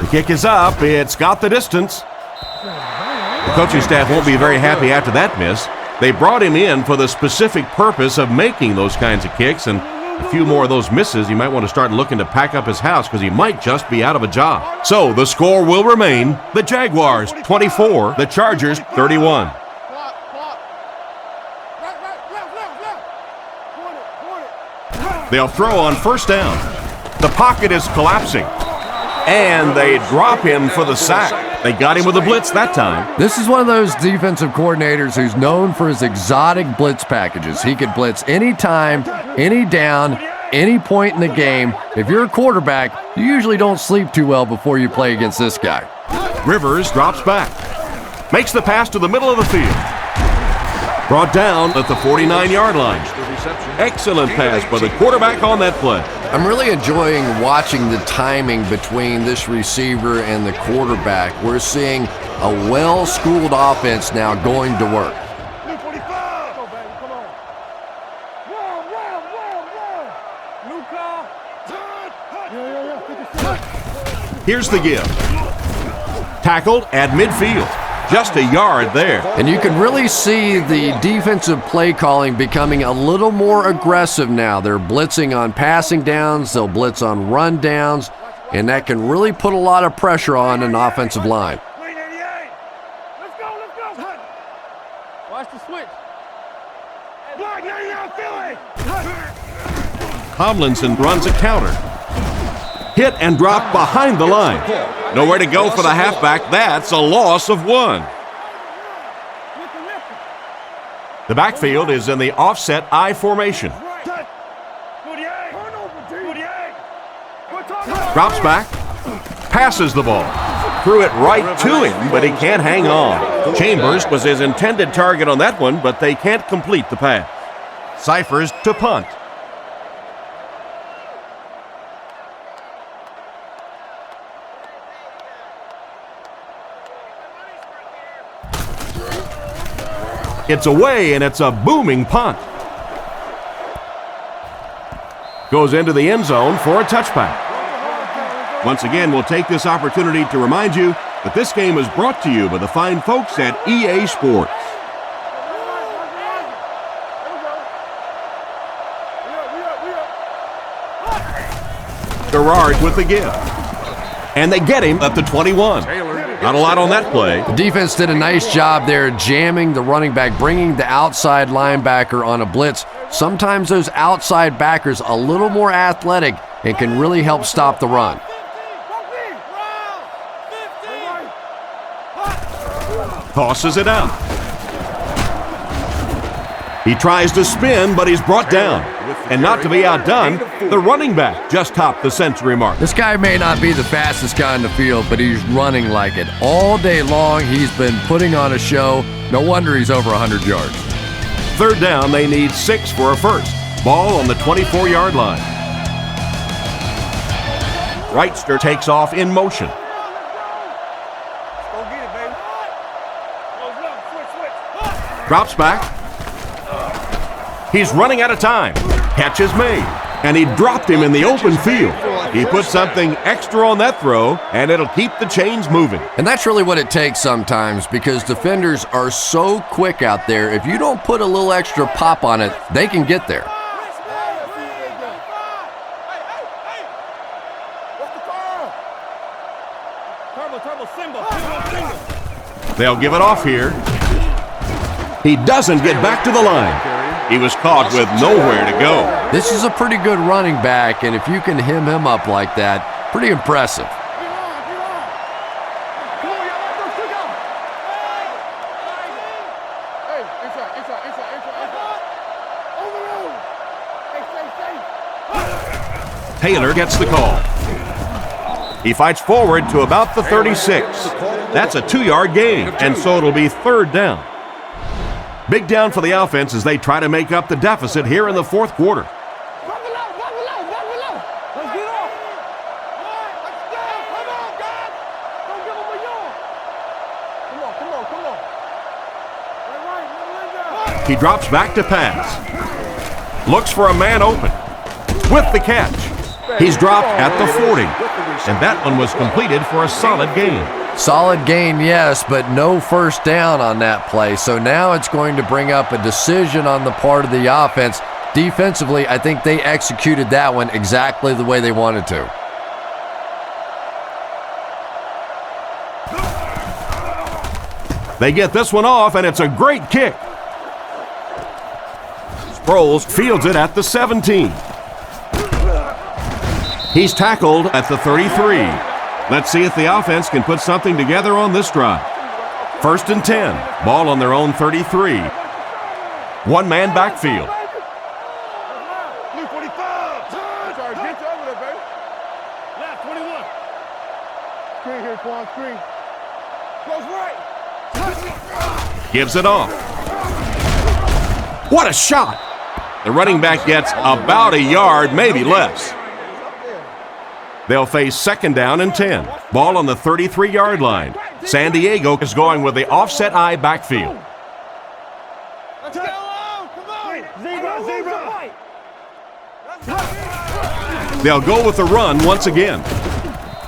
The kick is up. It's got the distance. The coaching staff won't be very happy after that miss. They brought him in for the specific purpose of making those kinds of kicks, and a few more of those misses, he might want to start looking to pack up his house because he might just be out of a job. So the score will remain the Jaguars 24, the Chargers 31. They'll throw on first down. The pocket is collapsing, and they drop him for the sack. They got him with a blitz that time. This is one of those defensive coordinators who's known for his exotic blitz packages. He could blitz any time, any down, any point in the game. If you're a quarterback, you usually don't sleep too well before you play against this guy. Rivers drops back. Makes the pass to the middle of the field. Brought down at the 49-yard line. Excellent pass by the quarterback on that play. I'm really enjoying watching the timing between this receiver and the quarterback. We're seeing a well-schooled offense now going to work. Here's the give. Tackled at midfield. Just a yard there. And you can really see the defensive play calling becoming a little more aggressive now. They're blitzing on passing downs, they'll blitz on run downs, and that can really put a lot of pressure on an offensive line. Let's go. Watch the switch. Block 99, Philly. Tomlinson runs a counter. Hit and dropped behind the line. Nowhere to go for the halfback. That's a loss of 1. The backfield is in the offset I formation. Drops back, passes the ball. Threw it right to him, but he can't hang on. Chambers was his intended target on that one, but they can't complete the pass. Cyphers to punt. It's away, and it's a booming punt. Goes into the end zone for a touchback. Once again, we'll take this opportunity to remind you that this game is brought to you by the fine folks at EA Sports. Gerard with the give. And they get him at the 21. Not a lot on that play. The defense did a nice job there jamming the running back, bringing the outside linebacker on a blitz. Sometimes those outside backers a little more athletic and can really help stop the run. Tosses it out. He tries to spin, but he's brought down. And not to be outdone, the running back just topped the century mark. This guy may not be the fastest guy in the field, but he's running like it. All day long, he's been putting on a show. No wonder he's over 100 yards. Third down, they need 6 for a first. Ball on the 24-yard line. Wrightster takes off in motion. Drops back. He's running out of time. Catch is made. And he dropped him in the open field. He put something extra on that throw, and it'll keep the chains moving. And that's really what it takes sometimes, because defenders are so quick out there. If you don't put a little extra pop on it, they can get there. They'll give it off here. He doesn't get back to the line. He was caught with nowhere to go. This is a pretty good running back, and if you can hem him up like that, pretty impressive. Taylor gets the call. He fights forward to about the 36. That's a 2-yard gain, and so it'll be third down. Big down for the offense as they try to make up the deficit here in the fourth quarter. He drops back to pass. Looks for a man open. With the catch. He's dropped at the 40. And that one was completed for a solid gain. Solid gain, yes, but no first down on that play. So now it's going to bring up a decision on the part of the offense. Defensively, I think they executed that one exactly the way they wanted to. They get this one off, and it's a great kick. Sproles fields it at the 17. He's tackled at the 33. Let's see if the offense can put something together on this drive. 1st and 10. Ball on their own 33. One-man backfield. Gives it off. What a shot! The running back gets about a yard, maybe less. They'll face 2nd down and 10. Ball on the 33-yard line. San Diego is going with the offset I backfield. They'll go with the run once again.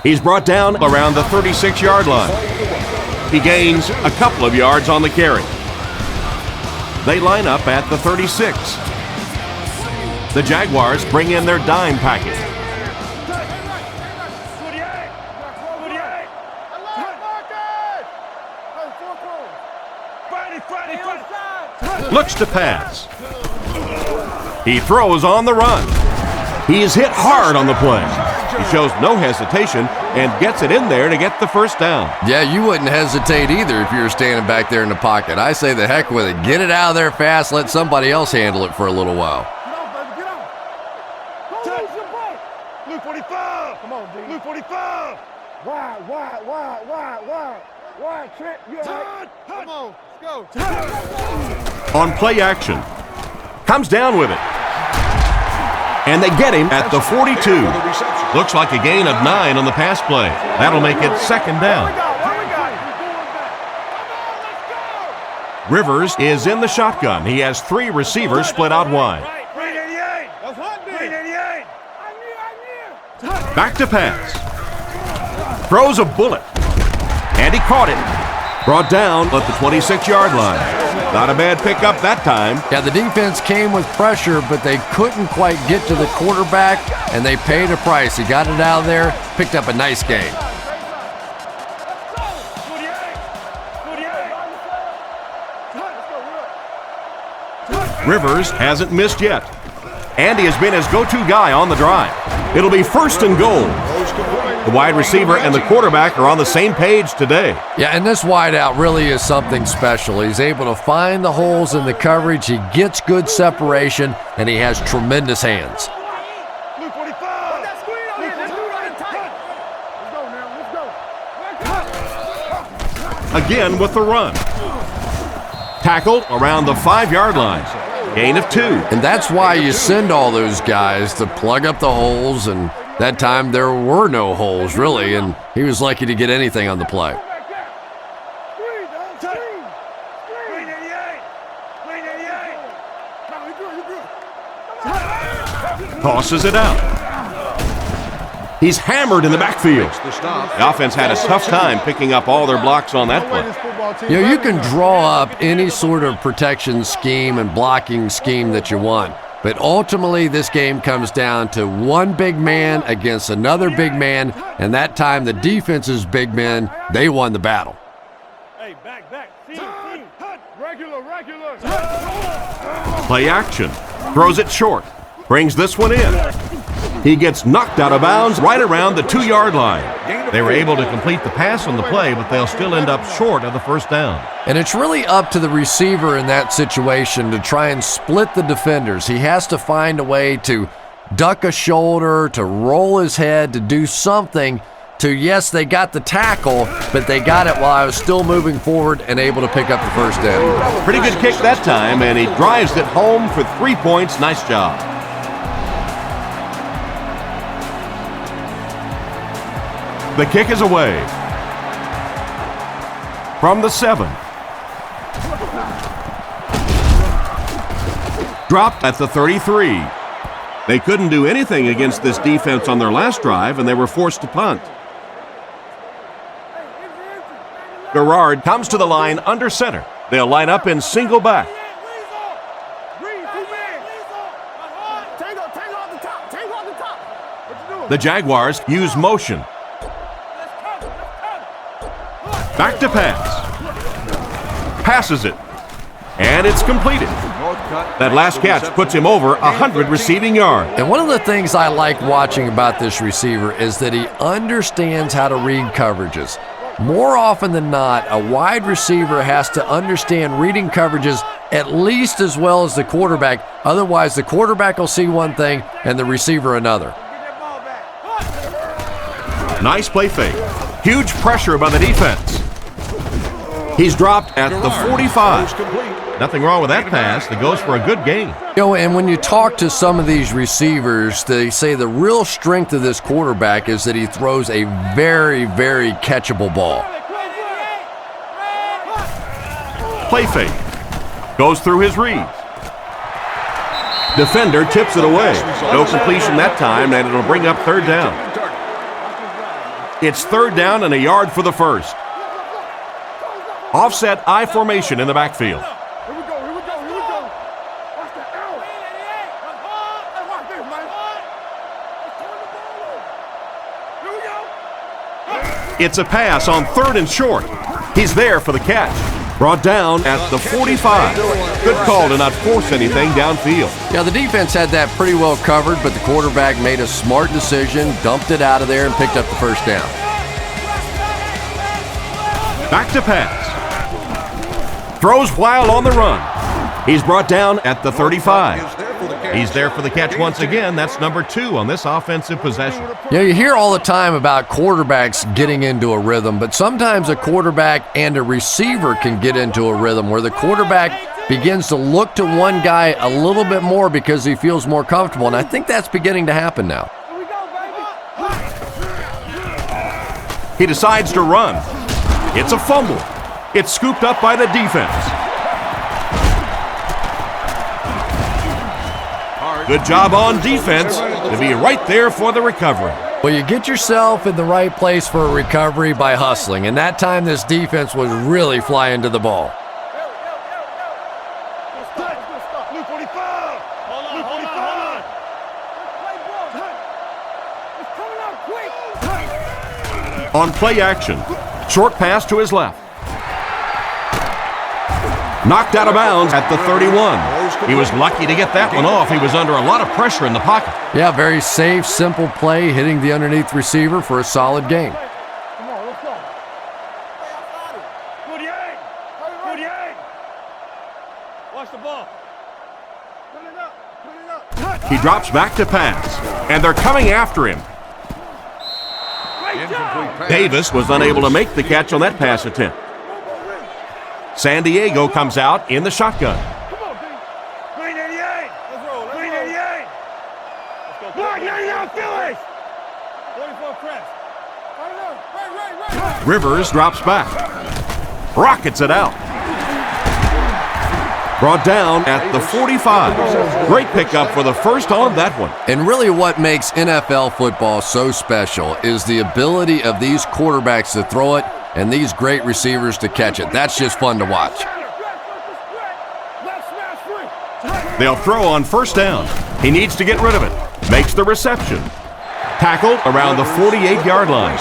He's brought down around the 36-yard line. He gains a couple of yards on the carry. They line up at the 36. The Jaguars bring in their dime package. Looks to pass. He throws on the run. He is hit hard on the play. He shows no hesitation and gets it in there to get the first down. Yeah, you wouldn't hesitate either if you were standing back there in the pocket. I say the heck with it. Get it out of there fast. Let somebody else handle it for a little while. Get on, baby, get on. Don't lose your ball. Luke 45. Come on, D. Luke 45. Wide, Trent. You all right? Come on, let's go. On play action. Comes down with it. And they get him at the 42. Looks like a gain of 9 on the pass play. That'll make it second down. Rivers is in the shotgun. He has 3 receivers split out wide. Back to pass. Throws a bullet. And he caught it. Brought down at the 26-yard line. Not a bad pickup that time. Yeah, the defense came with pressure, but they couldn't quite get to the quarterback, and they paid a price. He got it out of there, picked up a nice gain. Rivers hasn't missed yet. Andy has been his go-to guy on the drive. It'll be first and goal. The wide receiver and the quarterback are on the same page today. Yeah, and this wideout really is something special. He's able to find the holes in the coverage. He gets good separation, and he has tremendous hands. Again with the run. Tackled around the 5-yard line. Gain of 2. And that's why you send all those guys to plug up the holes, and that time there were no holes, really, and he was lucky to get anything on the play. Tosses it out. He's hammered in the backfield. The offense had a tough time picking up all their blocks on that play. You know, you can draw up any sort of protection scheme and blocking scheme that you want, but ultimately this game comes down to one big man against another big man, and that time the defense's big men, they won the battle. Hey, back. Team. Regular. Play action. Throws it short. Brings this one in. He gets knocked out of bounds right around the 2-yard line. They were able to complete the pass on the play, but they'll still end up short of the first down. And it's really up to the receiver in that situation to try and split the defenders. He has to find a way to duck a shoulder, to roll his head, to do something to, yes, they got the tackle, but they got it while I was still moving forward and able to pick up the first down. Pretty good kick that time, and he drives it home for 3 points. Nice job. The kick is away. From the 7. Dropped at the 33. They couldn't do anything against this defense on their last drive, and they were forced to punt. Garrard comes to the line under center. They'll line up in single back. The Jaguars use motion. Back to pass. Passes it. And it's completed. That last catch puts him over 100 receiving yards. And one of the things I like watching about this receiver is that he understands how to read coverages. More often than not, a wide receiver has to understand reading coverages at least as well as the quarterback. Otherwise, the quarterback will see one thing and the receiver another. Nice play fake. Huge pressure by the defense. He's dropped at the 45. Nothing wrong with that pass. That goes for a good gain. You know, and when you talk to some of these receivers, they say the real strength of this quarterback is that he throws a very, very catchable ball. Play fake. Goes through his reads. Defender tips it away. No completion that time, and it'll bring up third down. It's third down and a yard for the first. Offset I formation in the backfield. Here we go. Watch the out. Hey, watch this, man. Here we go. It's a pass on third and short. He's there for the catch. Brought down at the 45. Good call to not force anything downfield. Yeah, the defense had that pretty well covered, but the quarterback made a smart decision, dumped it out of there, and picked up the first down. Back to pass. Throws while on the run. He's brought down at the 35. He's there for the catch once again. That's number 2 on this offensive possession. Yeah, you hear all the time about quarterbacks getting into a rhythm, but sometimes a quarterback and a receiver can get into a rhythm where the quarterback begins to look to one guy a little bit more because he feels more comfortable, and I think that's beginning to happen now. He decides to run. It's a fumble. It's scooped up by the defense. Good job on defense to be right there for the recovery. Well, you get yourself in the right place for a recovery by hustling, and that time this defense was really flying to the ball. On play action, short pass to his left. Knocked out of bounds at the 31. He was lucky to get that one off. He was under a lot of pressure in the pocket. Yeah, very safe, simple play, hitting the underneath receiver for a solid gain. Come on, let's go. Good yank. Good yank. Watch the ball. Put it up. Put it up. He drops back to pass, and they're coming after him. Davis was unable to make the catch on that pass attempt. San Diego comes out in the shotgun. Come on, D. Green 88. Let's roll. Green 88. Let's go. Block 99 Phillies. 44 press. Right. Rivers drops back. Rockets it out. Brought down at the 45. Great pickup for the first on that one. And really what makes NFL football so special is the ability of these quarterbacks to throw it and these great receivers to catch it. That's just fun to watch. They'll throw on first down. He needs to get rid of it. Makes the reception. Tackled around the 48-yard line.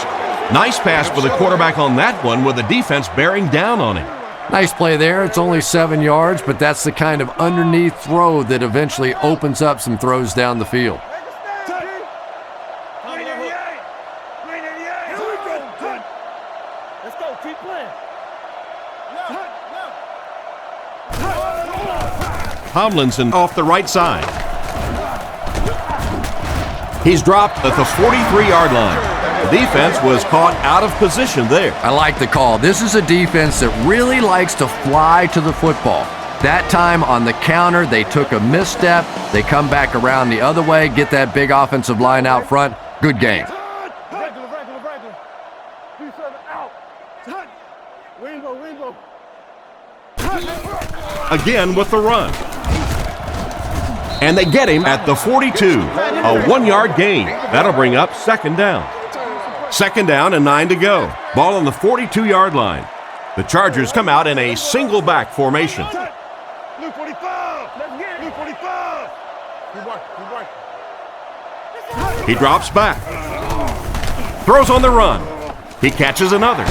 Nice pass for the quarterback on that one with the defense bearing down on him. Nice play there. It's only 7 yards, but that's the kind of underneath throw that eventually opens up some throws down the field. Tomlinson off the right side. He's dropped at the 43-yard line. The defense was caught out of position there. I like the call. This is a defense that really likes to fly to the football. That time on the counter, they took a misstep. They come back around the other way, get that big offensive line out front. Good game. Again with the run. And they get him at the 42. A 1-yard gain. That'll bring up second down. Second down and 9 to go. Ball on the 42-yard line. The Chargers come out in a single back formation. Luke 45. Let's get it. Luke 45. He drops back. Throws on the run. He catches another.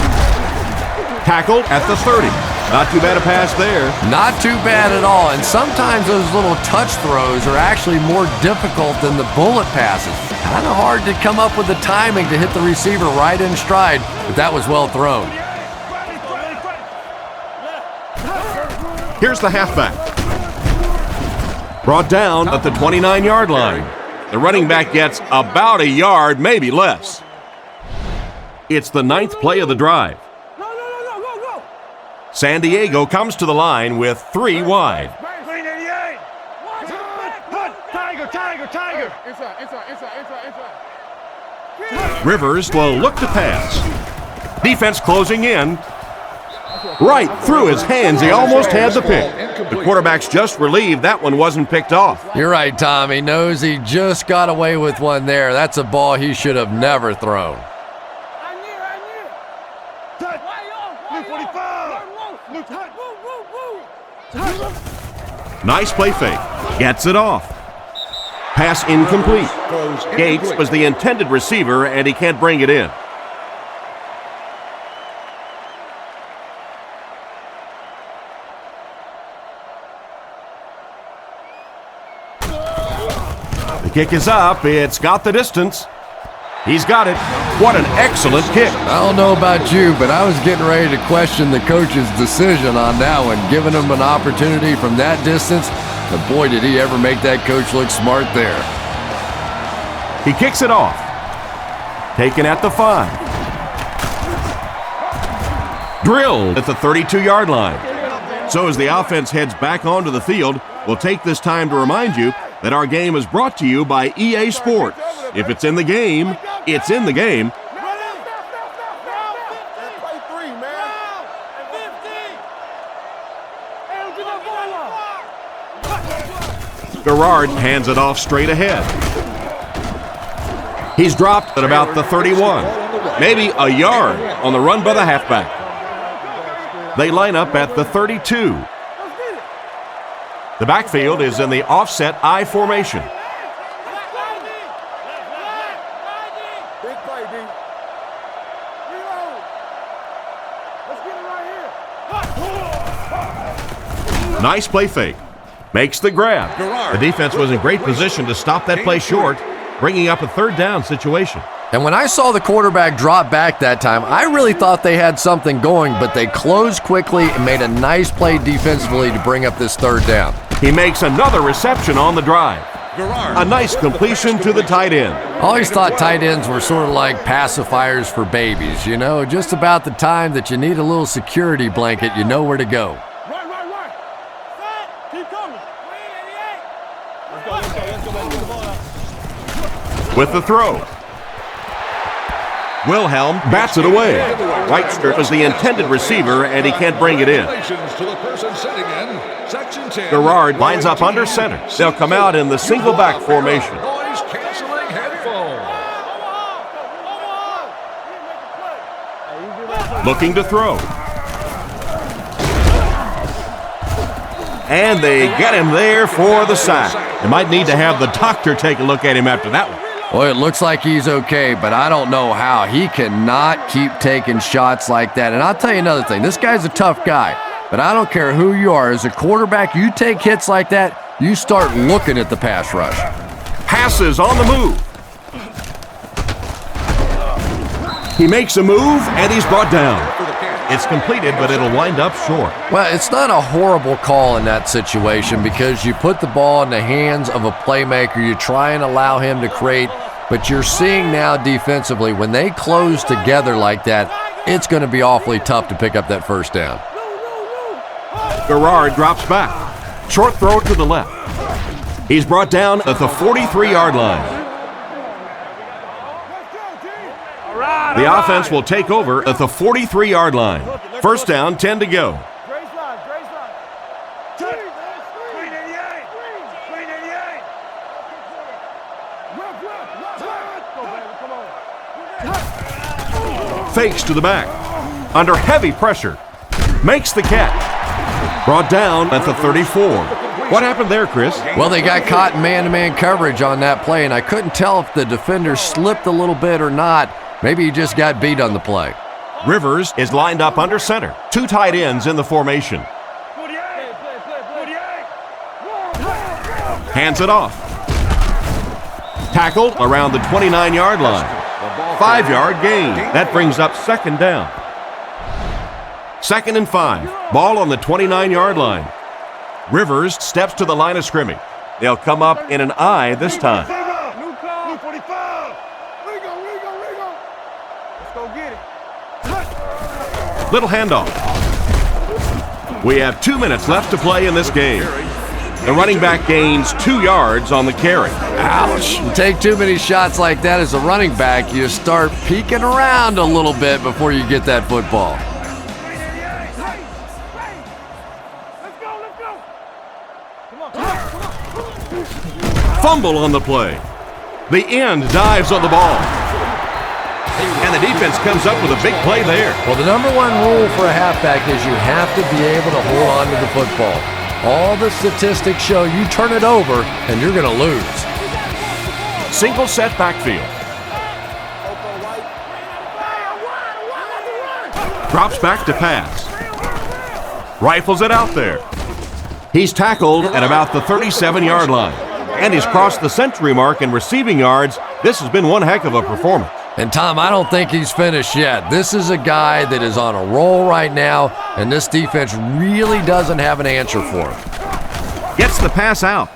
Tackled at the 30. Not too bad a pass there. Not too bad at all. And sometimes those little touch throws are actually more difficult than the bullet passes. Kind of hard to come up with the timing to hit the receiver right in stride, but that was well thrown. Here's the halfback. Brought down at the 29-yard line. The running back gets about a yard, maybe less. It's the 9th play of the drive. San Diego comes to the line with 3 wide. Green 88. Tiger. Inside. Rivers will look to pass. Defense closing in. Right through his hands. He almost had the pick. The quarterback's just relieved that one wasn't picked off. You're right, Tom. He knows he just got away with one there. That's a ball he should have never thrown. Nice play fake. Gets it off. Pass incomplete. Gates was the intended receiver, and he can't bring it in. The kick is up. It's got the distance. He's got it. What an excellent kick. I don't know about you, but I was getting ready to question the coach's decision on that one, giving him an opportunity from that distance. But boy, did he ever make that coach look smart there. He kicks it off. Taken at the 5. Drilled at the 32-yard line. So as the offense heads back onto the field, we'll take this time to remind you that our game is brought to you by EA Sports. If it's in the game, it's in the game. Garrard hands it off straight ahead. He's dropped at about the 31. Maybe a yard on the run by the halfback. They line up at the 32. The backfield is in the offset I formation. Nice play fake. Makes the grab. The defense was in great position to stop that play short, bringing up a 3rd down situation. And when I saw the quarterback drop back that time, I really thought they had something going, but they closed quickly and made a nice play defensively to bring up this 3rd down. He makes another reception on the drive. A nice completion to the tight end. I always thought tight ends were sort of like pacifiers for babies, you know, just about the time that you need a little security blanket, you know where to go. Right. Set. Keep coming. Let's go. With the throw. Wilhelm bats it away. Reichster was the intended receiver, and he can't bring it in. Garrard lines up under center. They'll come out in the single back formation. Looking to throw. And they get him there for the sack. They might need to have the doctor take a look at him after that one. Well, it looks like he's okay, but I don't know how. He cannot keep taking shots like that. And I'll tell you another thing. This guy's a tough guy, but I don't care who you are. As a quarterback, you take hits like that, you start looking at the pass rush. Passes on the move. He makes a move, and he's brought down. It's completed, but it'll wind up short. Well, it's not a horrible call in that situation because you put the ball in the hands of a playmaker. You try and allow him to create, but you're seeing now defensively, when they close together like that, it's going to be awfully tough to pick up that 1st down. Garrard drops back. Short throw to the left. He's brought down at the 43-yard line. The offense will take over at the 43-yard line. 1st down, 10 to go. Fakes to the back. Under heavy pressure. Makes the catch. Brought down at the 34. What happened there, Chris? Well, they got caught in man-to-man coverage on that play, and I couldn't tell if the defender slipped a little bit or not. Maybe he just got beat on the play. Rivers is lined up under center. 2 tight ends in the formation. Hands it off. Tackled around the 29-yard line. 5-yard gain. That brings up 2nd down. 2nd and 5. Ball on the 29-yard line. Rivers steps to the line of scrimmage. They'll come up in an I this time. Little handoff. We have 2 minutes left to play in this game. The running back gains 2 yards on the carry. Ouch. You take too many shots like that as a running back, you start peeking around a little bit before you get that football. Fumble on the play. The end dives on the ball. And the defense comes up with a big play there. Well, the number 1 rule for a halfback is you have to be able to hold on to the football. All the statistics show you turn it over and you're going to lose. Single set backfield. Drops back to pass. Rifles it out there. He's tackled at about the 37-yard line. And he's crossed the century mark in receiving yards. This has been one heck of a performance. And Tom, I don't think he's finished yet. This is a guy that is on a roll right now, and this defense really doesn't have an answer for him. Gets the pass out.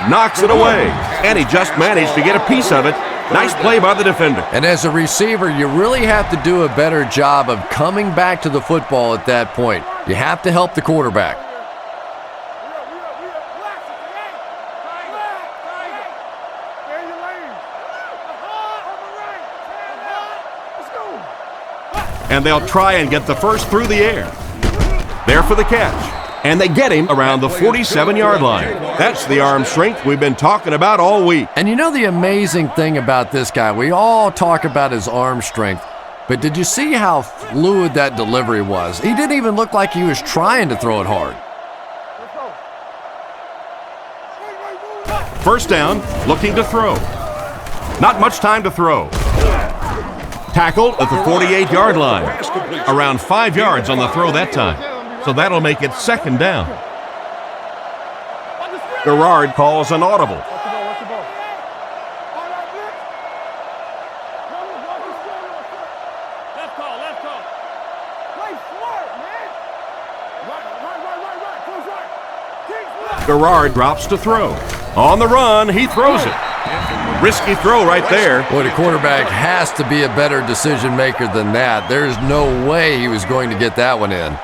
Knocks it away. And he just managed to get a piece of it. Nice play by the defender. And as a receiver, you really have to do a better job of coming back to the football at that point. You have to help the quarterback. And they'll try and get the first through the air. There for the catch. And they get him around the 47-yard line. That's the arm strength we've been talking about all week. And you know the amazing thing about this guy, we all talk about his arm strength, but did you see how fluid that delivery was? He didn't even look like he was trying to throw it hard. First down, looking to throw. Not much time to throw. Tackled at the 48-yard line. Around 5 yards on the throw that time. So that'll make it second down. Garrard calls an audible. Garrard drops to throw. On the run, he throws it. Risky throw right there. Boy, the quarterback has to be a better decision maker than that. There's no way he was going to get that one in.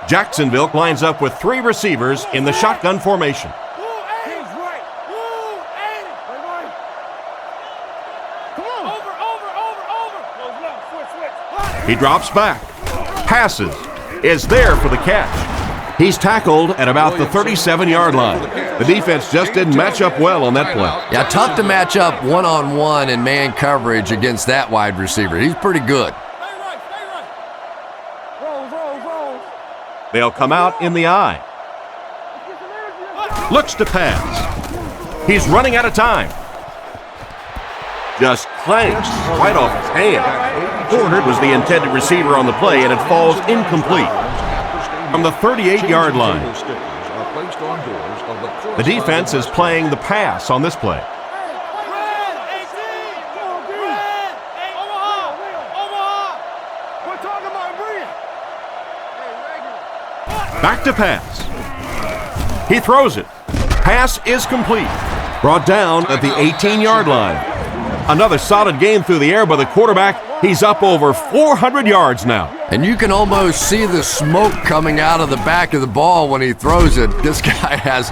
Jacksonville lines up with 3 receivers in the shotgun formation. He drops back. Passes. Is there for the catch. He's tackled at about the 37-yard line. The defense just didn't match up well on that play. Yeah, tough to match up one-on-one in man coverage against that wide receiver. He's pretty good. They'll come out in the eye. Looks to pass. He's running out of time. Just clanks right off his hand. Porter was the intended receiver on the play, and it falls incomplete. From the 38-yard line. The defense is playing the pass on this play. Back to pass. He throws it. Pass is complete. Brought down at the 18-yard line. Another solid game through the air by the quarterback. He's up over 400 yards now. And you can almost see the smoke coming out of the back of the ball when he throws it. This guy has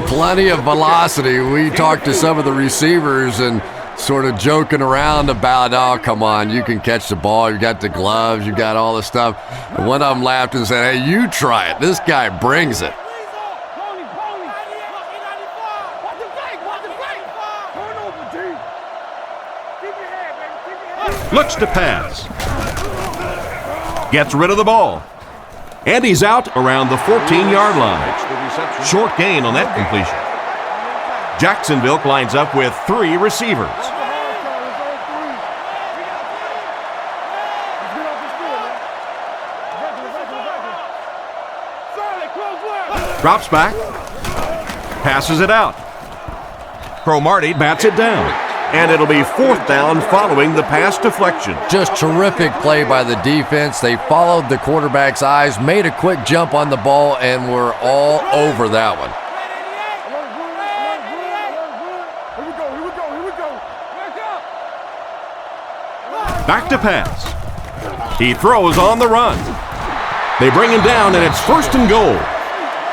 plenty of velocity. We talked to some of the receivers and sort of joking around about, oh, come on, you can catch the ball. You got the gloves. You got all the stuff. And one of them laughed and said, hey, you try it. This guy brings it. Looks to pass. Gets rid of the ball. And he's out around the 14-yard line. Short gain on that completion. Jacksonville lines up with 3 receivers. Drops back. Passes it out. Cromartie bats it down. And it'll be 4th down following the pass deflection. Just terrific play by the defense. They followed the quarterback's eyes, made a quick jump on the ball, and were all over that one. Back to pass. He throws on the run. They bring him down, and it's 1st and goal.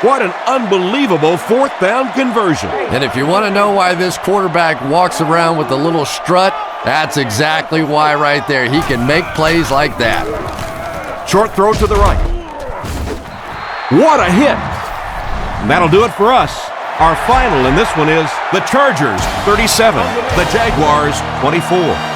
What an unbelievable 4th down conversion. And if you want to know why this quarterback walks around with a little strut, that's exactly why right there. He can make plays like that. Short throw to the right. What a hit. That'll do it for us. Our final in this one is the Chargers 37, the Jaguars 24.